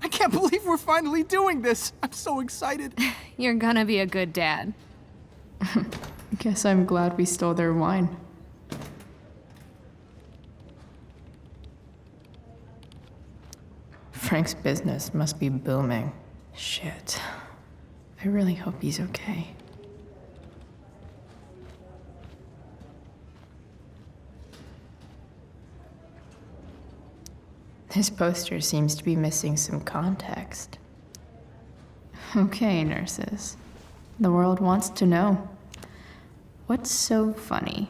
I can't believe we're finally doing this. I'm so excited. You're gonna be a good dad. Guess I'm glad we stole their wine. Frank's business must be booming. Shit. I really hope he's okay. This poster seems to be missing some context. Okay, nurses. The world wants to know. What's so funny?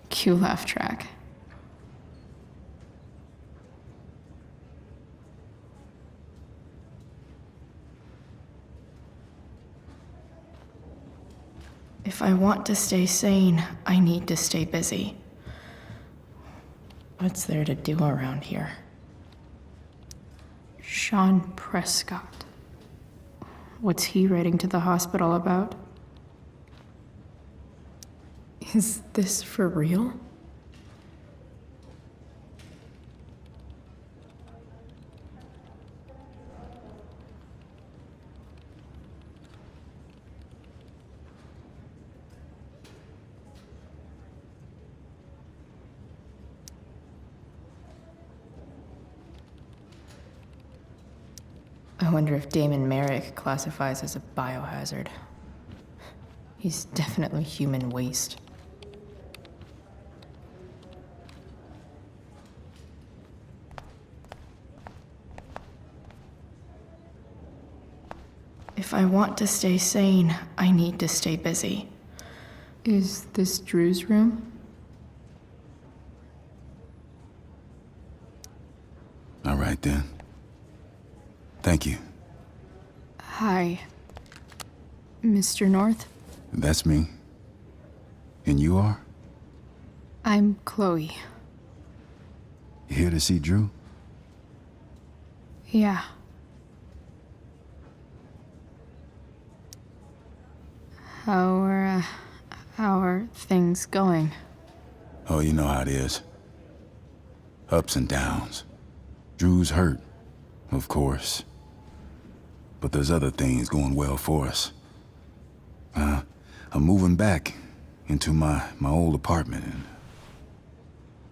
Cue laugh track. If I want to stay sane, I need to stay busy. What's there to do around here? Sean Prescott. What's he writing to the hospital about? Is this for real? I wonder if Damon Merrick classifies as a biohazard. He's definitely human waste. If I want to stay sane, I need to stay busy. Is this Drew's room? All right, then. Thank you. Hi, Mr. North. That's me. And you are? I'm Chloe. You here to see Drew? Yeah. How are things going? Oh, you know how it is. Ups and downs. Drew's hurt, of course. But there's other things going well for us. I'm moving back into my old apartment in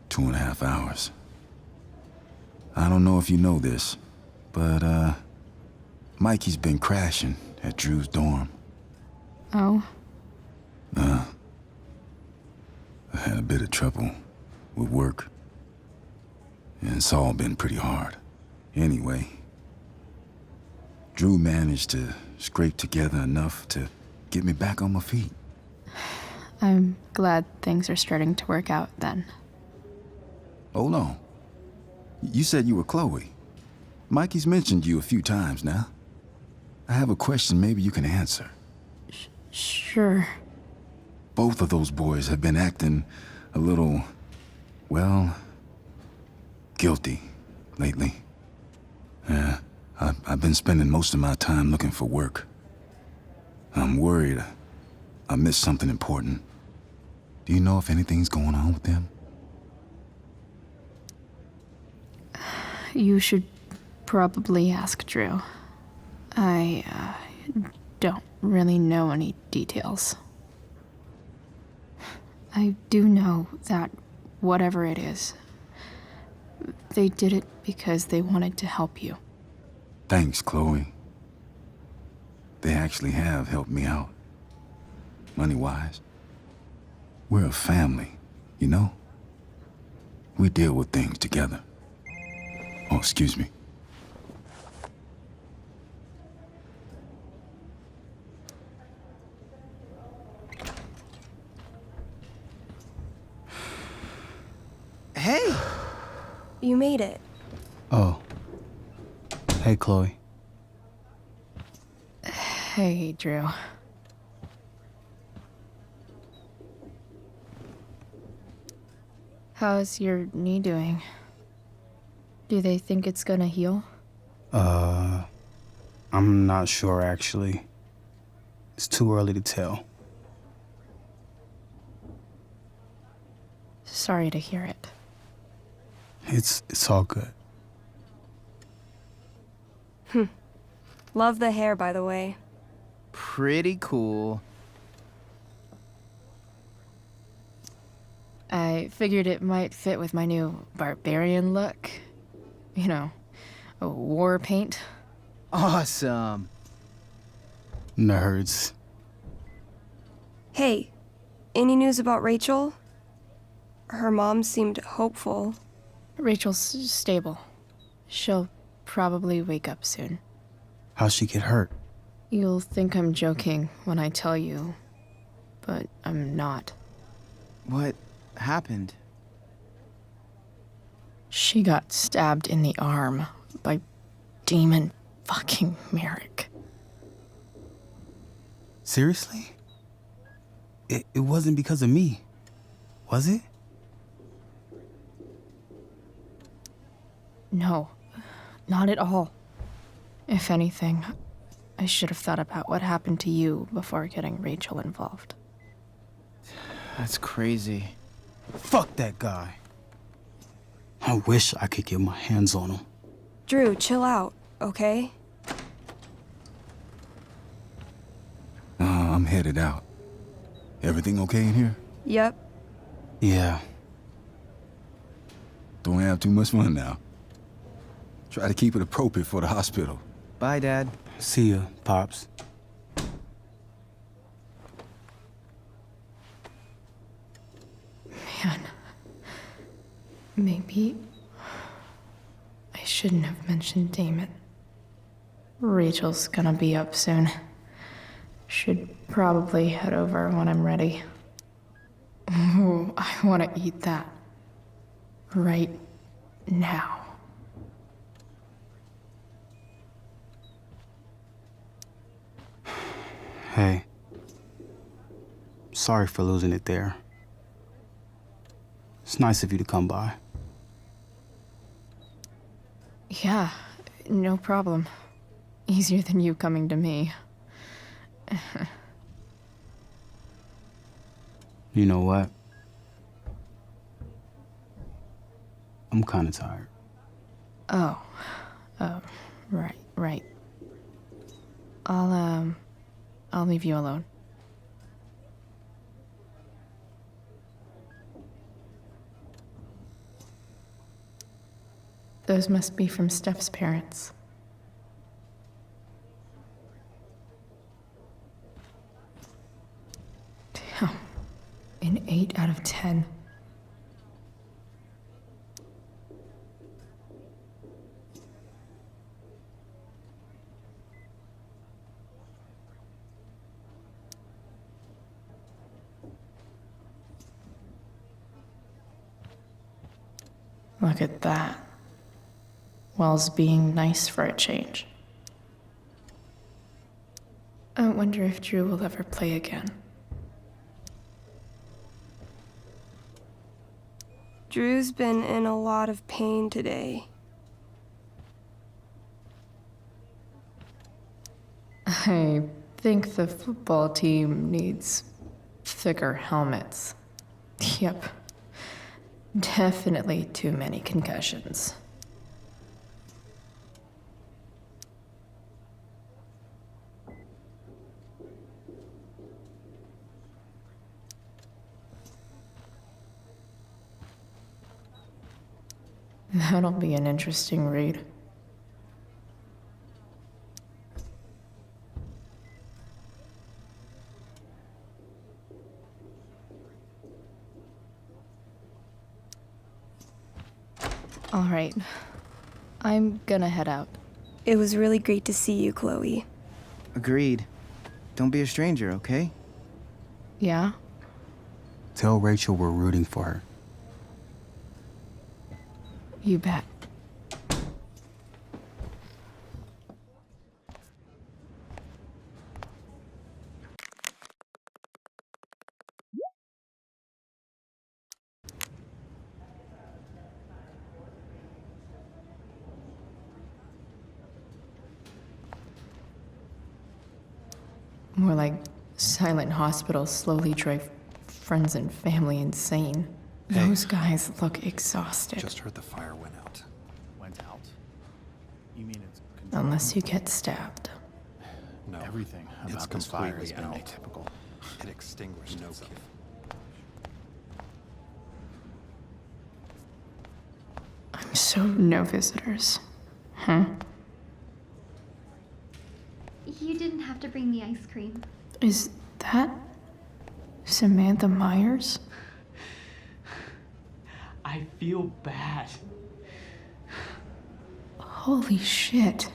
2.5 hours. I don't know if you know this, but Mikey's been crashing at Drew's dorm. Oh? I had a bit of trouble with work. And it's all been pretty hard. Anyway, Drew managed to scrape together enough to get me back on my feet. I'm glad things are starting to work out then. Hold on. You said you were Chloe. Mikey's mentioned you a few times now. I have a question maybe you can answer. Sure. Both of those boys have been acting a little, well, guilty lately. I've been spending most of my time looking for work. I'm worried I missed something important. Do you know if anything's going on with them? You should probably ask Drew. I don't really know any details. I do know that whatever it is, they did it because they wanted to help you. Thanks, Chloe. They actually have helped me out. Money-wise. We're a family, you know? We deal with things together. Oh, excuse me. Hey! You made it. Oh. Hey, Chloe. Hey, Drew. How's your knee doing? Do they think it's gonna heal? I'm not sure, actually. It's too early to tell. Sorry to hear it. It's all good. Love the hair, by the way. Pretty cool. I figured it might fit with my new barbarian look. You know, a war paint. Awesome. Nerds. Hey, any news about Rachel? Her mom seemed hopeful. Rachel's stable. She'll probably wake up soon. How'd she get hurt? You'll think I'm joking when I tell you, but I'm not. What happened? She got stabbed in the arm by Demon fucking Merrick. Seriously? It wasn't because of me, was it? No, not at all. If anything, I should have thought about what happened to you before getting Rachel involved. That's crazy. Fuck that guy. I wish I could get my hands on him. Drew, chill out, okay? I'm headed out. Everything okay in here? Yep. Yeah. Don't have too much fun now. Try to keep it appropriate for the hospital. Bye, Dad. See ya, Pops. Man, maybe I shouldn't have mentioned Damon. Rachel's gonna be up soon. Should probably head over when I'm ready. Ooh, I want to eat that. Right now. Hey. Sorry for losing it there. It's nice of you to come by. Yeah, no problem. Easier than you coming to me. You know what? I'm kinda tired. Oh, right. I'll leave you alone. Those must be from Steph's parents. Damn, an 8 out of 10. Look at that. Wells being nice for a change. I wonder if Drew will ever play again. Drew's been in a lot of pain today. I think the football team needs thicker helmets. Yep. Definitely too many concussions. That'll be an interesting read. All right. I'm gonna head out. It was really great to see you, Chloe. Agreed. Don't be a stranger, okay? Yeah? Tell Rachel we're rooting for her. You bet. More like Silent Hospital slowly drive friends and family insane. Hey. Those guys look exhausted. Just heard the fire went out. Went out? You mean it's Unless you get stabbed. No. Everything It's about this fire has completely been out. atypical. It extinguished itself. So no visitors. Huh? You didn't have have to bring me ice cream. Is that Samantha Myers? I feel bad. Holy shit.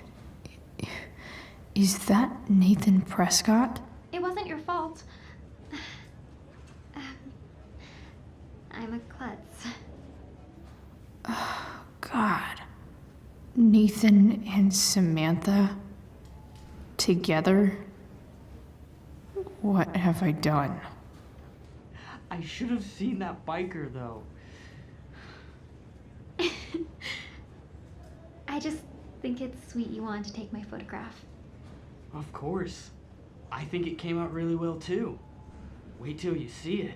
Is that Nathan Prescott? It wasn't your fault. I'm a klutz. Oh, God. Nathan and Samantha together? What have I done? I should have seen that biker, though. I just think it's sweet you wanted to take my photograph. Of course. I think it came out really well, too. Wait till you see it.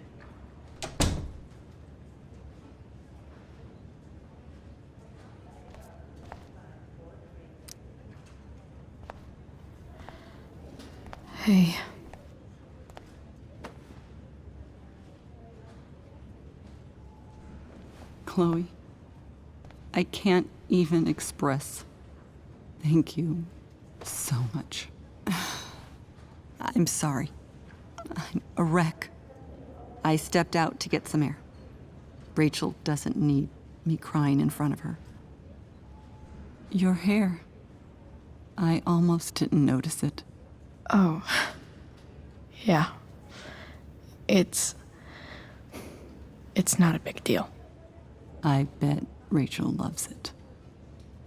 Hey. Chloe, I can't even express thank you so much. I'm sorry. I'm a wreck. I stepped out to get some air. Rachel doesn't need me crying in front of her. Your hair. I almost didn't notice it. Oh. Yeah. It's not a big deal. I bet Rachel loves it.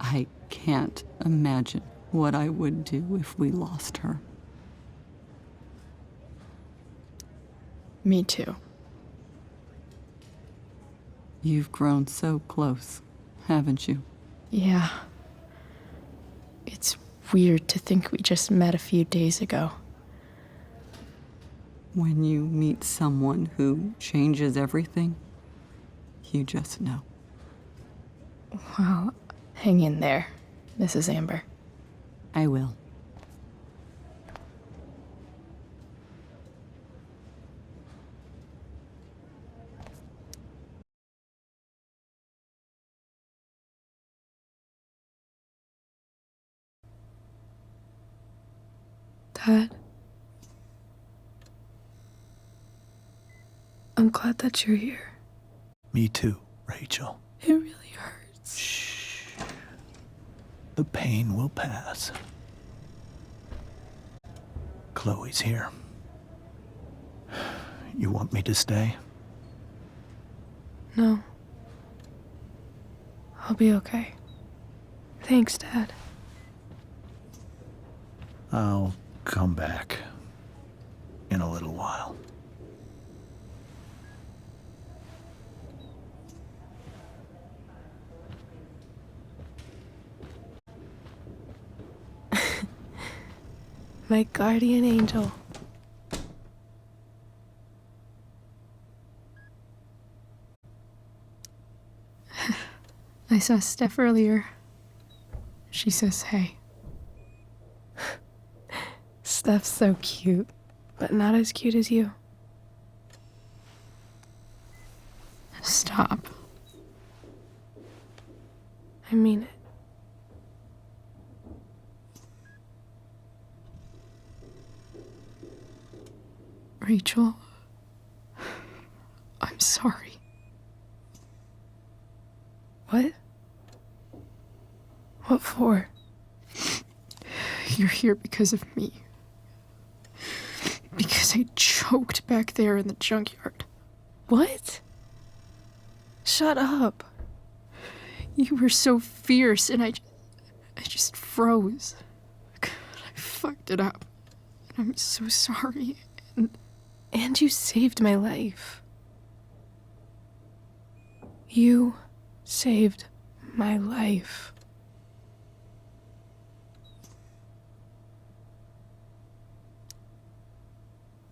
I can't imagine what I would do if we lost her. Me too. You've grown so close, haven't you? Yeah. It's weird to think we just met a few days ago. When you meet someone who changes everything, you just know. Well, hang in there, Mrs. Amber. I will. Dad? I'm glad that you're here. Me too, Rachel. It really hurts. Shh. The pain will pass. Chloe's here. You want me to stay? No. I'll be okay. Thanks, Dad. I'll come back in a little while. My guardian angel. I saw Steph earlier. She says hey. Steph's so cute, but not as cute as you. Stop. I mean it. Rachel, I'm sorry. What? What for? You're here because of me. Because I choked back there in the junkyard. What? Shut up. You were so fierce and I just froze. God, I fucked it up. And I'm so sorry. And you saved my life. You saved my life.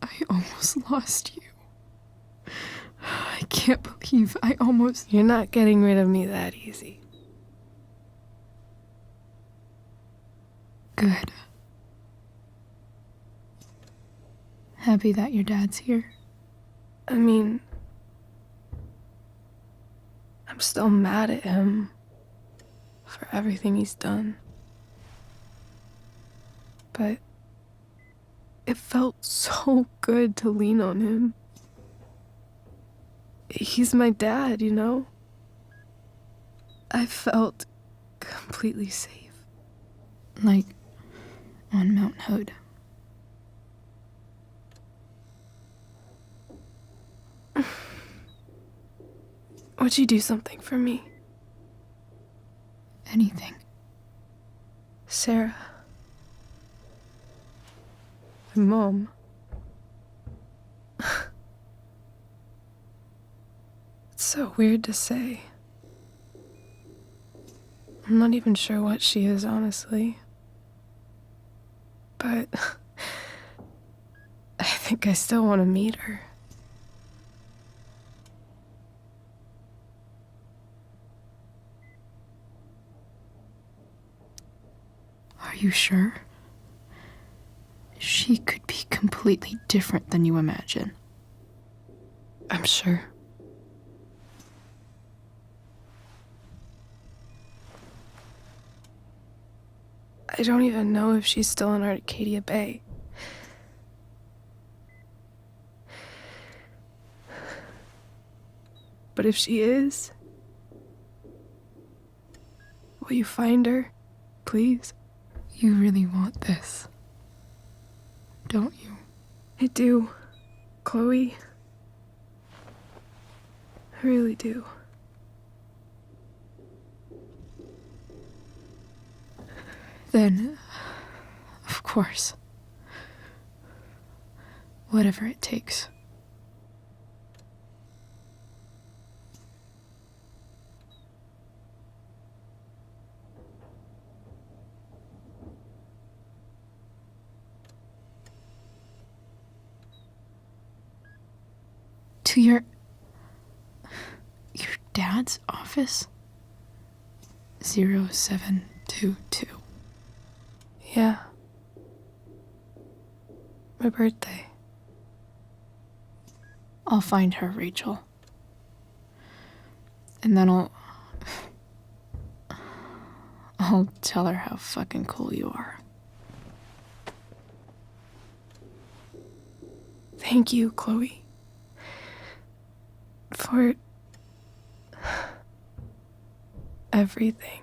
I almost lost you. I can't believe I almost... You're not getting rid of me that easy. Good. Happy that your dad's here. I mean, I'm still mad at him for everything he's done. But It felt so good to lean on him. He's my dad, you know? I felt completely safe. Like on Mount Hood. Would you do something for me? Anything. Sarah. My mom. It's so weird to say. I'm not even sure what she is, honestly. But I think I still want to meet her. Are you sure? She could be completely different than you imagine. I'm sure. I don't even know if she's still in Arcadia Bay. But if she is, will you find her, please? You really want this, don't you? I do, Chloe. I really do. Then, of course, whatever it takes. To your dad's office? 0722. Yeah. My birthday. I'll find her, Rachel. And then I'll tell her how fucking cool you are. Thank you, Chloe. For everything.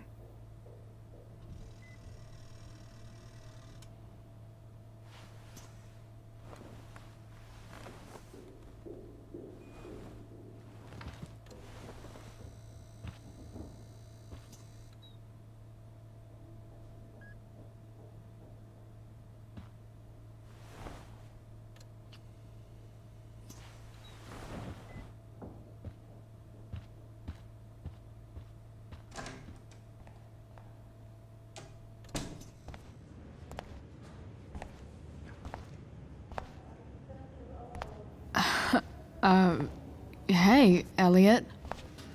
Hey, Elliot.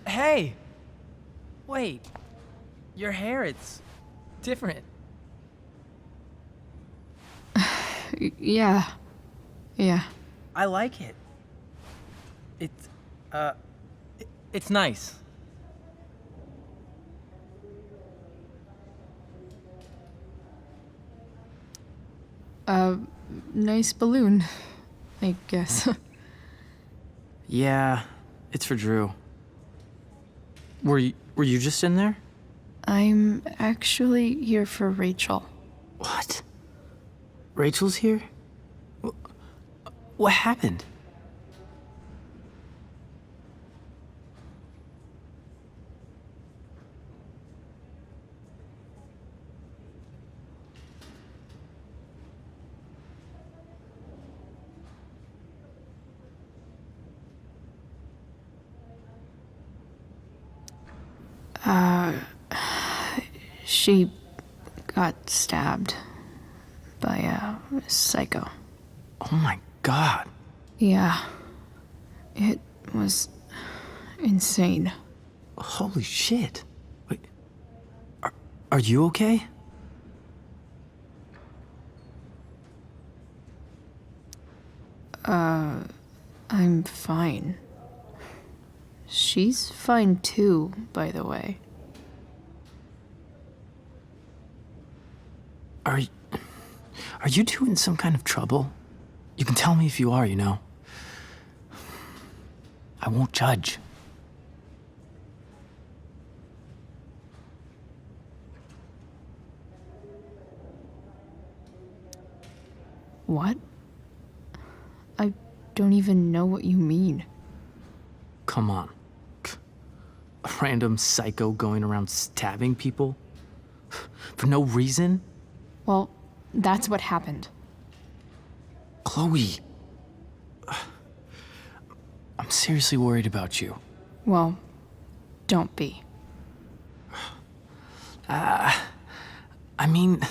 Hey! Wait. Your hair, it's different. Yeah. I like it. It's nice. Nice balloon, I guess. Yeah, it's for Drew. Were you just in there? I'm actually here for Rachel. What? Rachel's here? What happened? She got stabbed by a psycho. Oh my god. Yeah. It was insane. Holy shit. Wait. Are you okay? I'm fine. She's fine too, by the way. Are you two in some kind of trouble? You can tell me if you are, you know. I won't judge. What? I don't even know what you mean. Come on. A random psycho going around stabbing people? For no reason? Well, that's what happened. Chloe. I'm seriously worried about you. Well, don't be. I mean,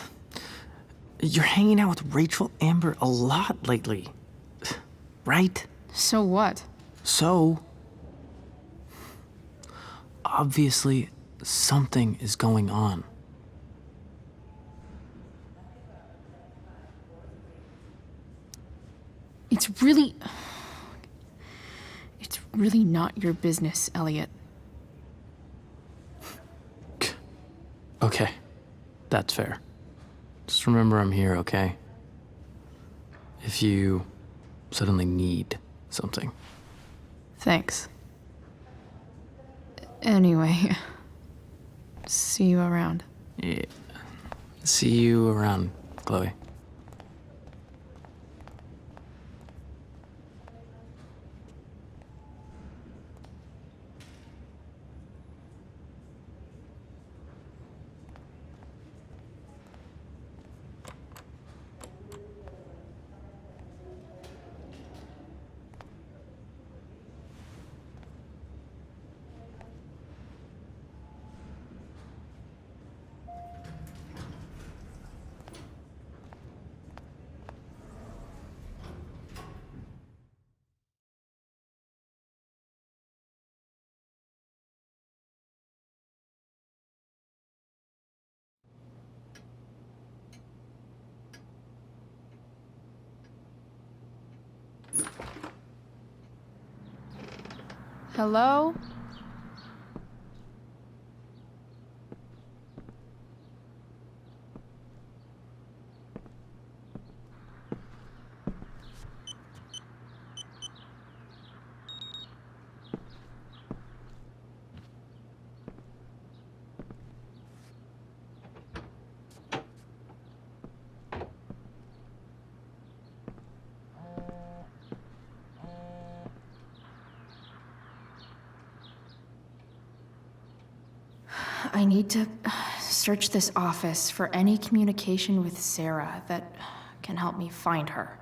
you're hanging out with Rachel Amber a lot lately. Right? So what? So, obviously, something is going on. It's really not your business, Elliot. Okay, that's fair. Just remember I'm here, okay? If you suddenly need something. Thanks. Anyway, see you around. Yeah. See you around, Chloe. Hello? I need to search this office for any communication with Sarah that can help me find her.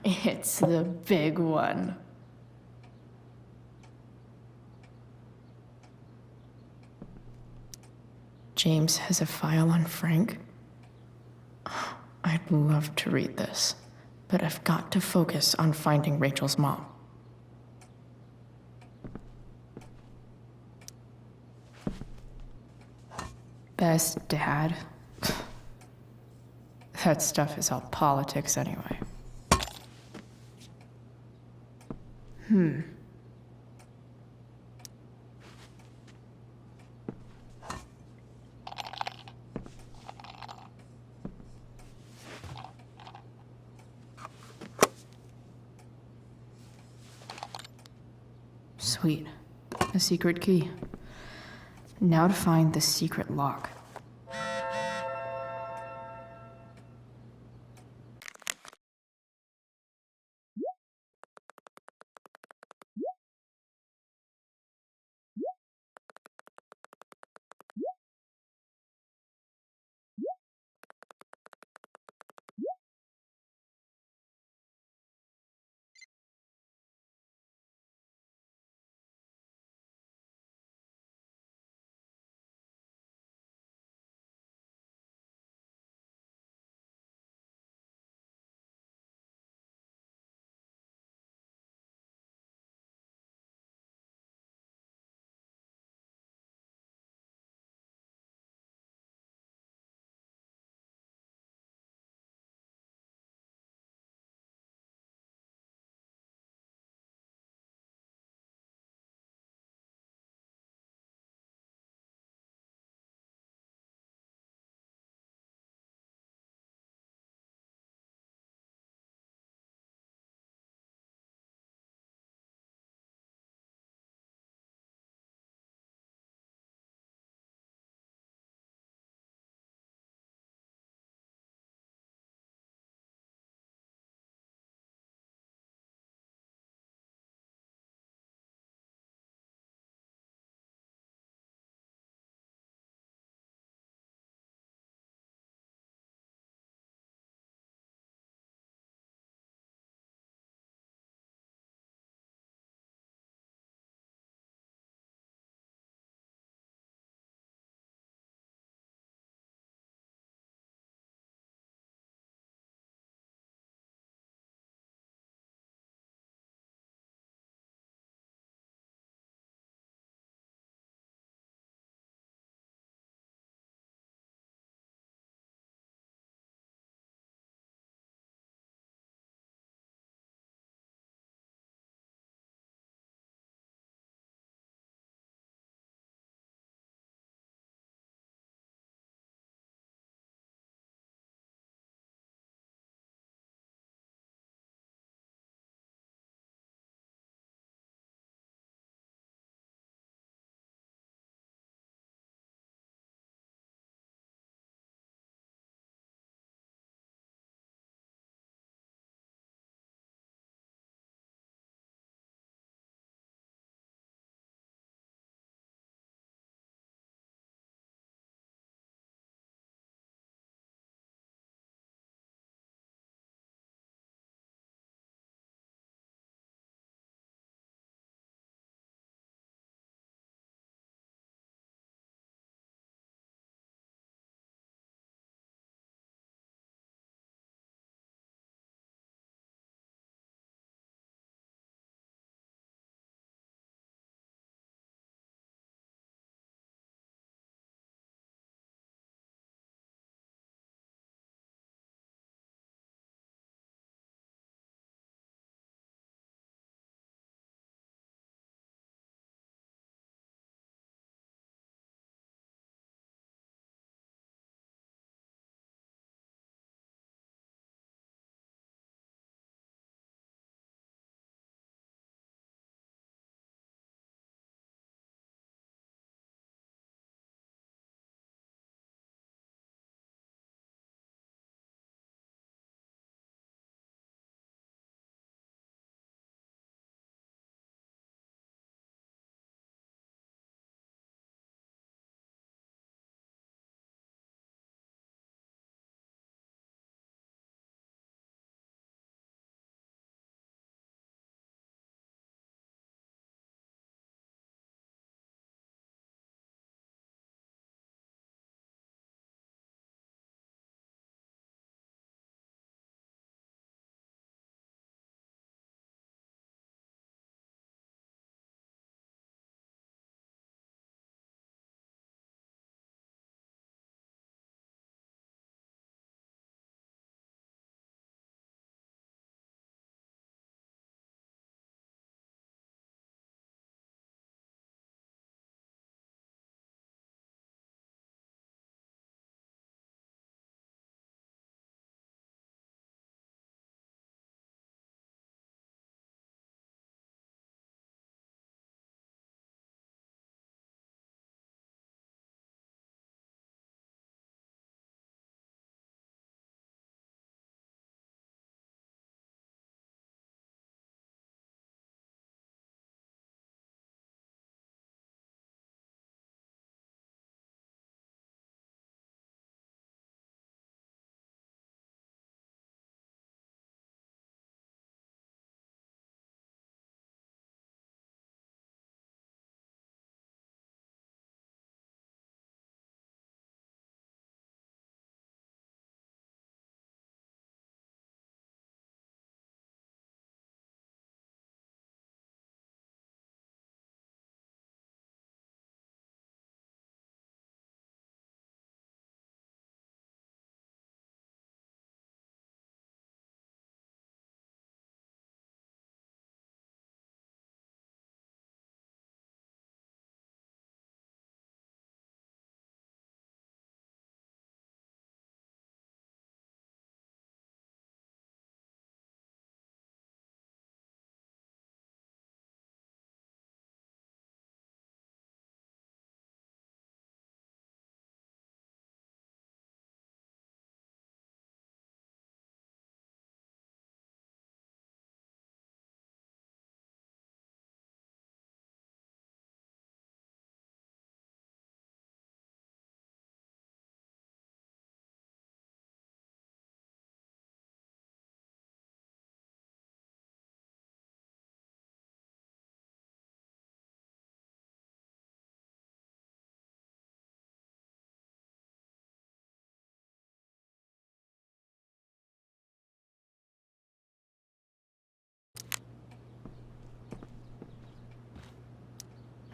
It's the big one. James has a file on Frank. I'd love to read this, but I've got to focus on finding Rachel's mom. Best dad? That stuff is all politics anyway. Sweet. A secret key. Now to find the secret lock.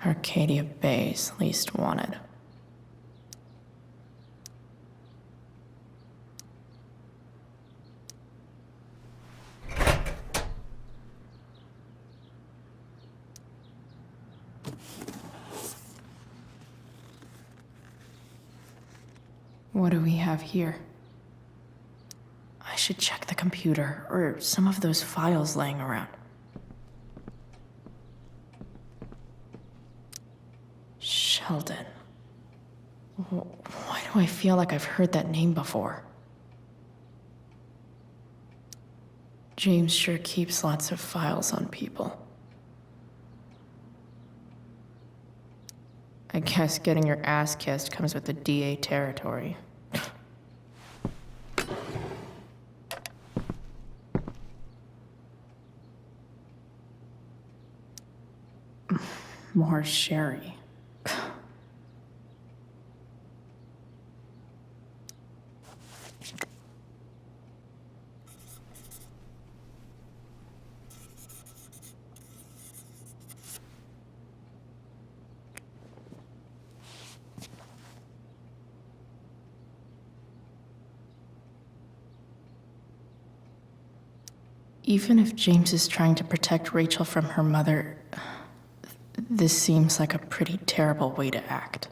Arcadia Bay's least wanted. What do we have here? I should check the computer or some of those files laying around. Sheldon. Why do I feel like I've heard that name before? James sure keeps lots of files on people. I guess getting your ass kissed comes with the DA territory. More sherry. Even if James is trying to protect Rachel from her mother, this seems like a pretty terrible way to act.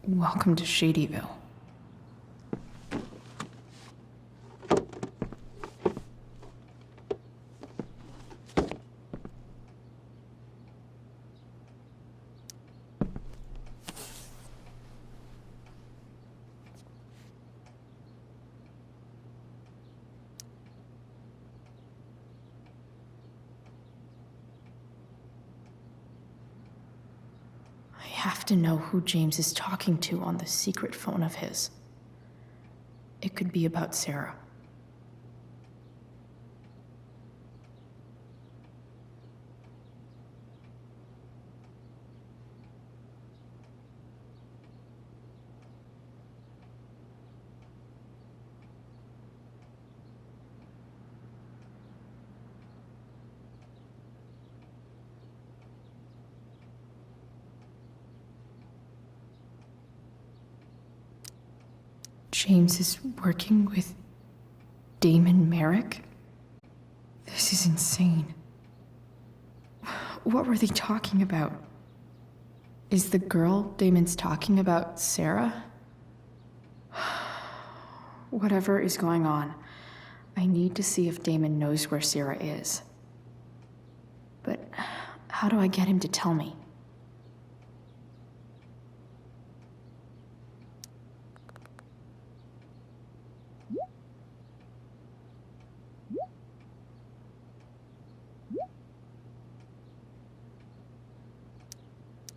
Welcome to Shadyville. I have to know who James is talking to on the secret phone of his. It could be about Sarah. James is working with Damon Merrick? This is insane. What were they talking about? Is the girl Damon's talking about Sarah? Whatever is going on, I need to see if Damon knows where Sarah is. But how do I get him to tell me?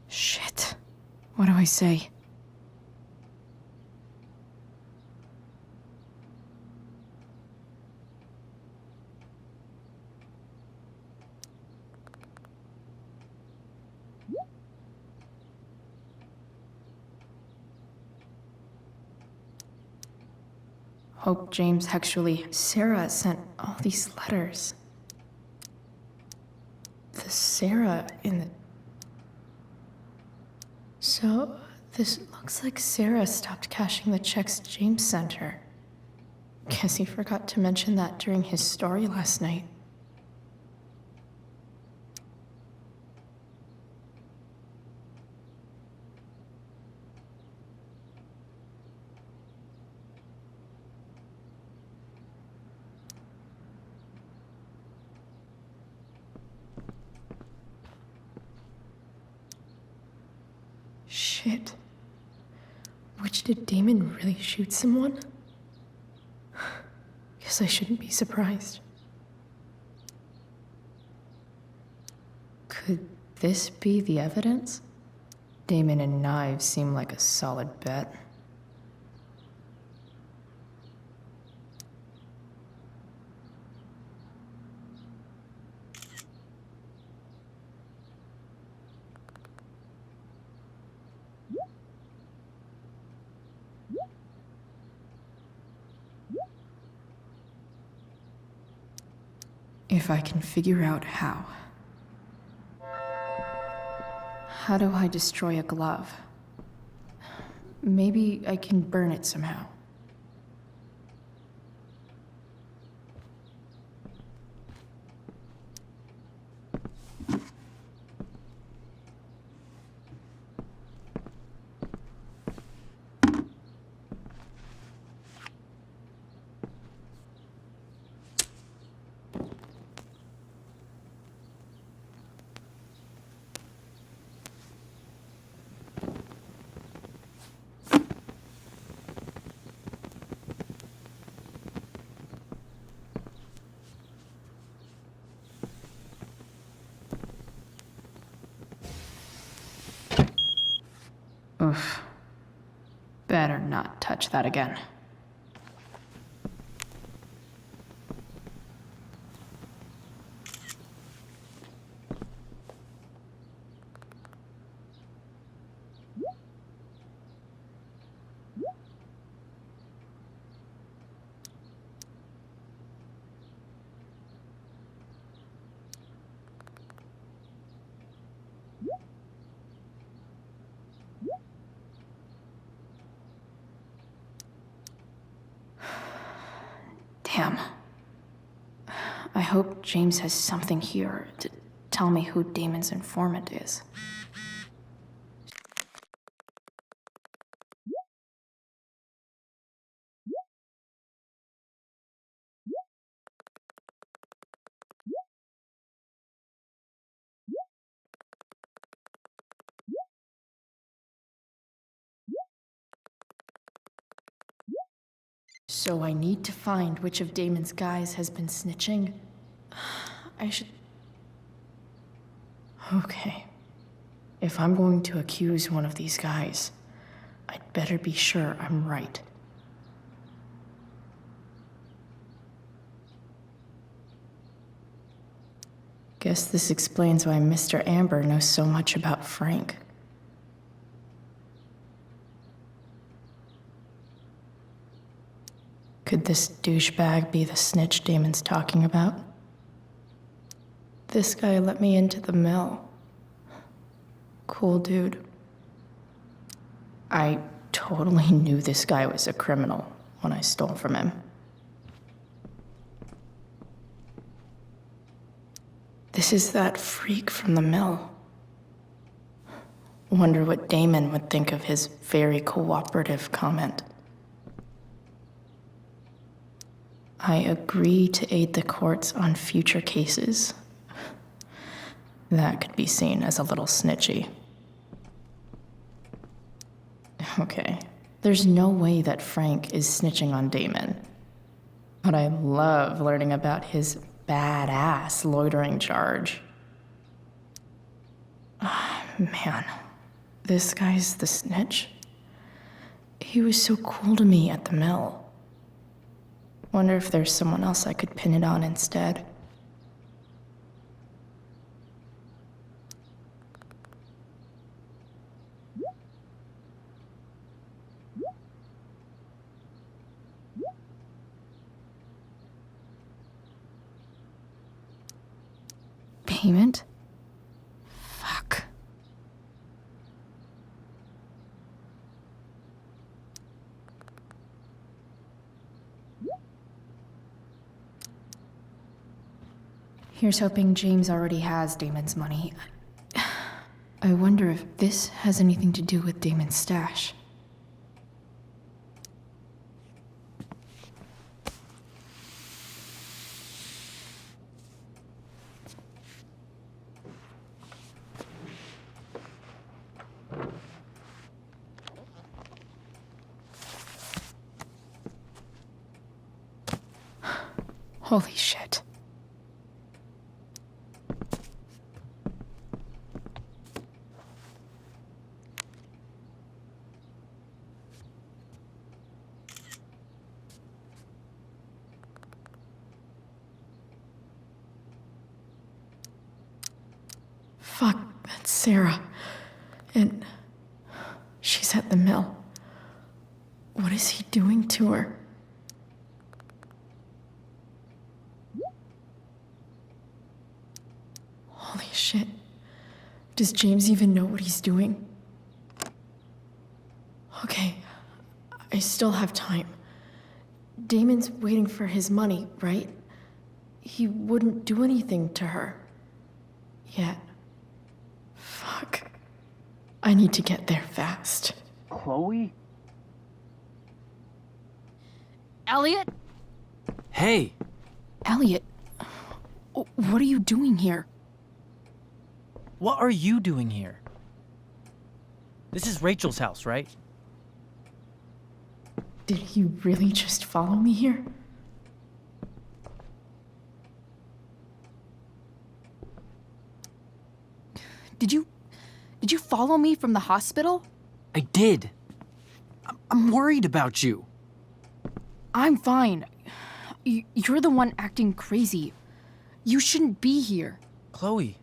Shit. What do I say? Hope James actually... Sarah sent all these letters. The Sarah in the... So, this looks like Sarah stopped cashing the checks James sent her. Guess he forgot to mention that during his story last night. Shit. Which did Damon really shoot someone? Guess I shouldn't be surprised. Could this be the evidence? Damon and knives seem like a solid bet. If I can figure out how. How do I destroy a glove? Maybe I can burn it somehow. Oof. Better not touch that again. Damn. I hope James has something here to tell me who Damon's informant is. So I need to find which of Damon's guys has been snitching. I should... Okay. If I'm going to accuse one of these guys, I'd better be sure I'm right. Guess this explains why Mr. Amber knows so much about Frank. Could this douchebag be the snitch Damon's talking about? This guy let me into the mill. Cool dude. I totally knew this guy was a criminal when I stole from him. This is that freak from the mill. Wonder what Damon would think of his very cooperative comment. I agree to aid the courts on future cases. That could be seen as a little snitchy. Okay, there's no way that Frank is snitching on Damon. But I love learning about his badass loitering charge. Man, this guy's the snitch. He was so cool to me at the mill. Wonder if there's someone else I could pin it on instead. Payment? Fuck. Here's hoping James already has Damon's money. I wonder if this has anything to do with Damon's stash. Holy shit. Fuck, that's Sarah. And she's at the mill. What is he doing to her? Shit. Does James even know what he's doing? Okay, I still have time. Damon's waiting for his money, right? He wouldn't do anything to her. Yet. Fuck. I need to get there fast. Chloe? Elliot? Hey! Elliot, what are you doing here? What are you doing here? This is Rachel's house, right? Did he really just follow me here? Did you follow me from the hospital? I did. I'm worried about you. I'm fine. You're the one acting crazy. You shouldn't be here. Chloe.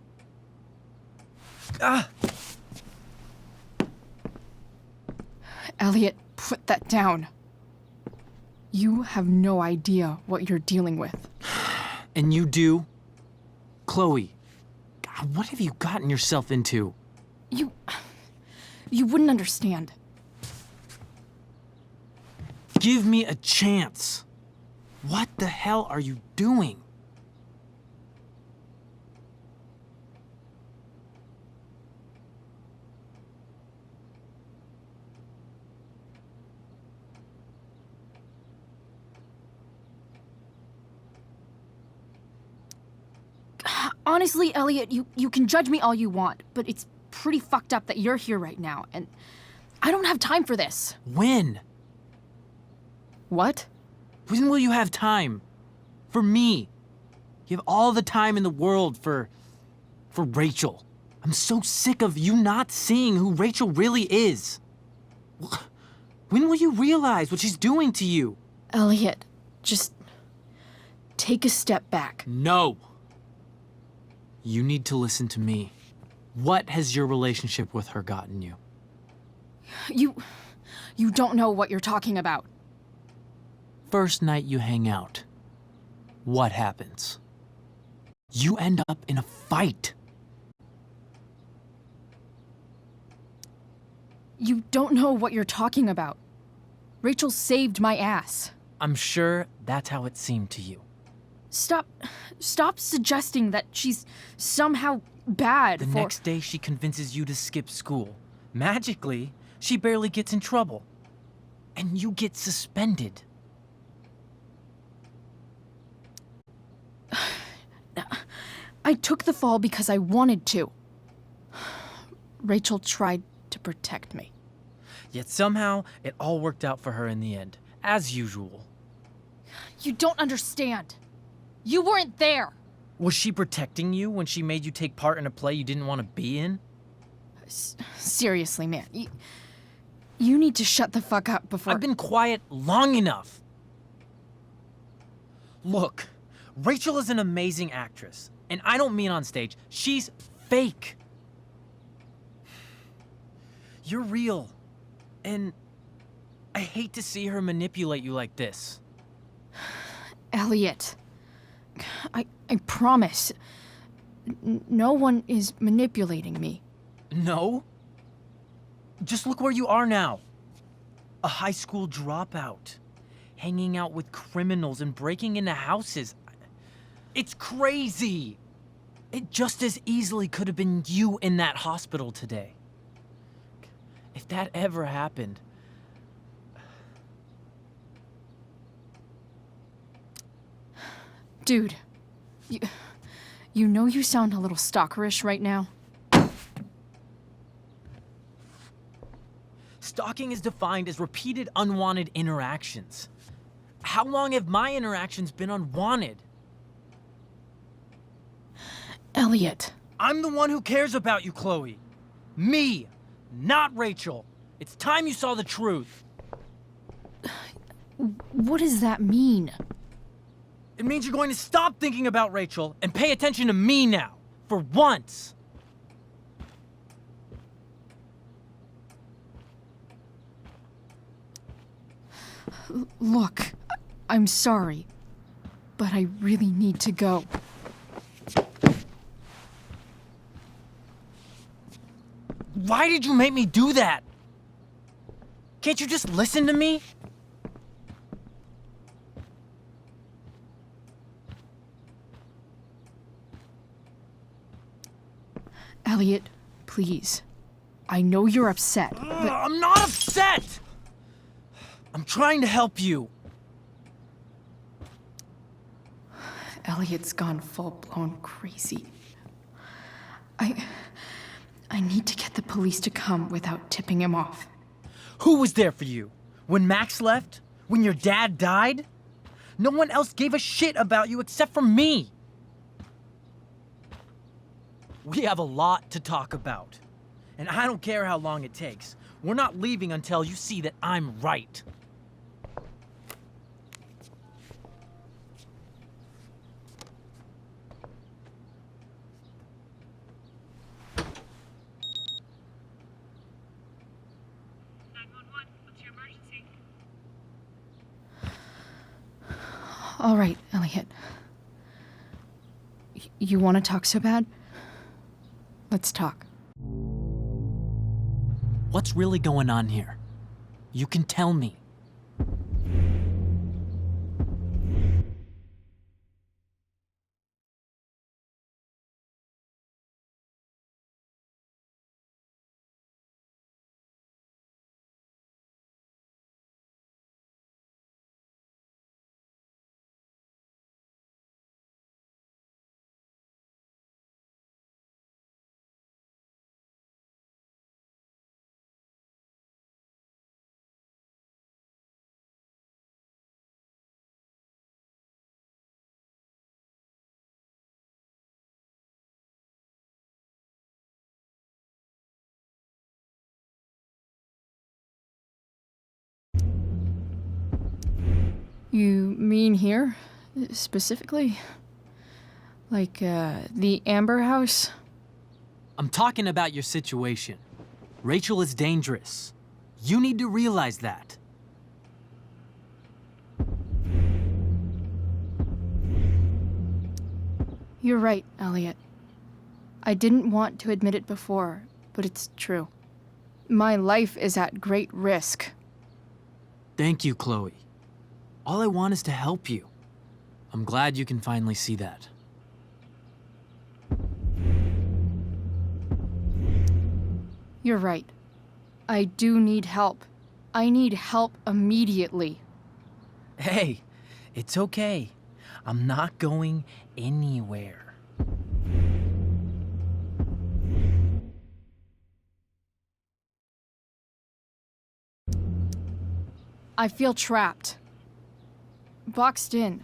Ah! Elliot, put that down. You have no idea what you're dealing with. And you do? Chloe, God, what have you gotten yourself into? You wouldn't understand. Give me a chance. What the hell are you doing? Honestly, Elliot, you can judge me all you want, but it's pretty fucked up that you're here right now, and I don't have time for this. When? What? When will you have time? For me. You have all the time in the world for Rachel. I'm so sick of you not seeing who Rachel really is. When will you realize what she's doing to you? Elliot, just take a step back. No. You need to listen to me. What has your relationship with her gotten you? You don't know what you're talking about. First night you hang out, what happens? You end up in a fight. You don't know what you're talking about. Rachel saved my ass. I'm sure that's how it seemed to you. Stop suggesting that she's somehow bad. The next day she convinces you to skip school. Magically, she barely gets in trouble. And you get suspended. I took the fall because I wanted to. Rachel tried to protect me. Yet somehow, it all worked out for her in the end, as usual. You don't understand. You weren't there. Was she protecting you when she made you take part in a play you didn't want to be in? Seriously, man. You need to shut the fuck up before... I've been quiet long enough. Look, Rachel is an amazing actress. And I don't mean on stage. She's fake. You're real. And I hate to see her manipulate you like this. Elliot, I promise. No one is manipulating me. No? Just look where you are now. A high school dropout. Hanging out with criminals and breaking into houses. It's crazy. It just as easily could have been you in that hospital today. If that ever happened... Dude, you know you sound a little stalkerish right now. Stalking is defined as repeated unwanted interactions. How long have my interactions been unwanted? Elliot. I'm the one who cares about you, Chloe. Me, not Rachel. It's time you saw the truth. What does that mean? It means you're going to stop thinking about Rachel and pay attention to me now, for once. Look, I'm sorry, but I really need to go. Why did you make me do that? Can't you just listen to me? Elliot, please. I know you're upset, but... I'm not upset! I'm trying to help you. Elliot's gone full-blown crazy. I need to get the police to come without tipping him off. Who was there for you? When Max left? When your dad died? No one else gave a shit about you except for me. We have a lot to talk about. And I don't care how long it takes. We're not leaving until you see that I'm right. All right, Elliot. You want to talk so bad? Let's talk. What's really going on here? You can tell me. You mean here, specifically? Like, the Amber House? I'm talking about your situation. Rachel is dangerous. You need to realize that. You're right, Elliot. I didn't want to admit it before, but it's true. My life is at great risk. Thank you, Chloe. All I want is to help you. I'm glad you can finally see that. You're right. I do need help. I need help immediately. Hey, it's okay. I'm not going anywhere. I feel trapped. Boxed in.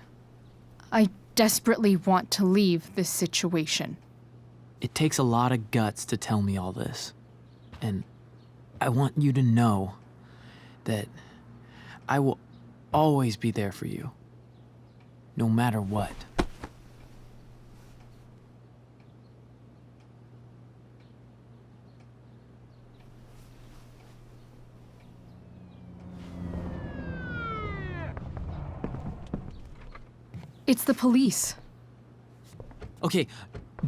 I desperately want to leave this situation. It takes a lot of guts to tell me all this. And I want you to know that I will always be there for you, no matter what. It's the police. Okay,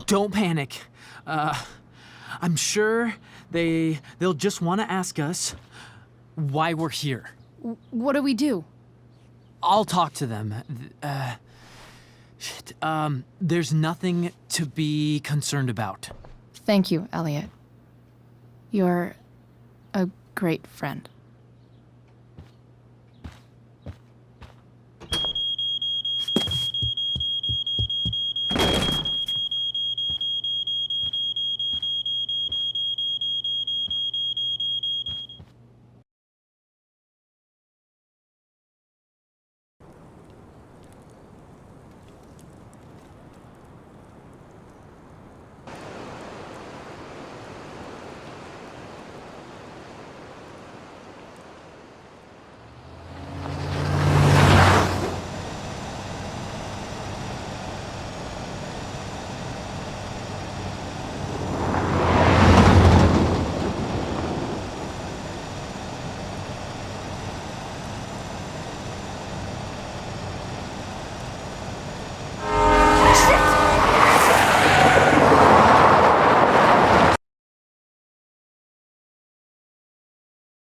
don't panic. I'm sure they'll just want to ask us why we're here. What do we do? I'll talk to them. There's nothing to be concerned about. Thank you, Elliot. You're a great friend.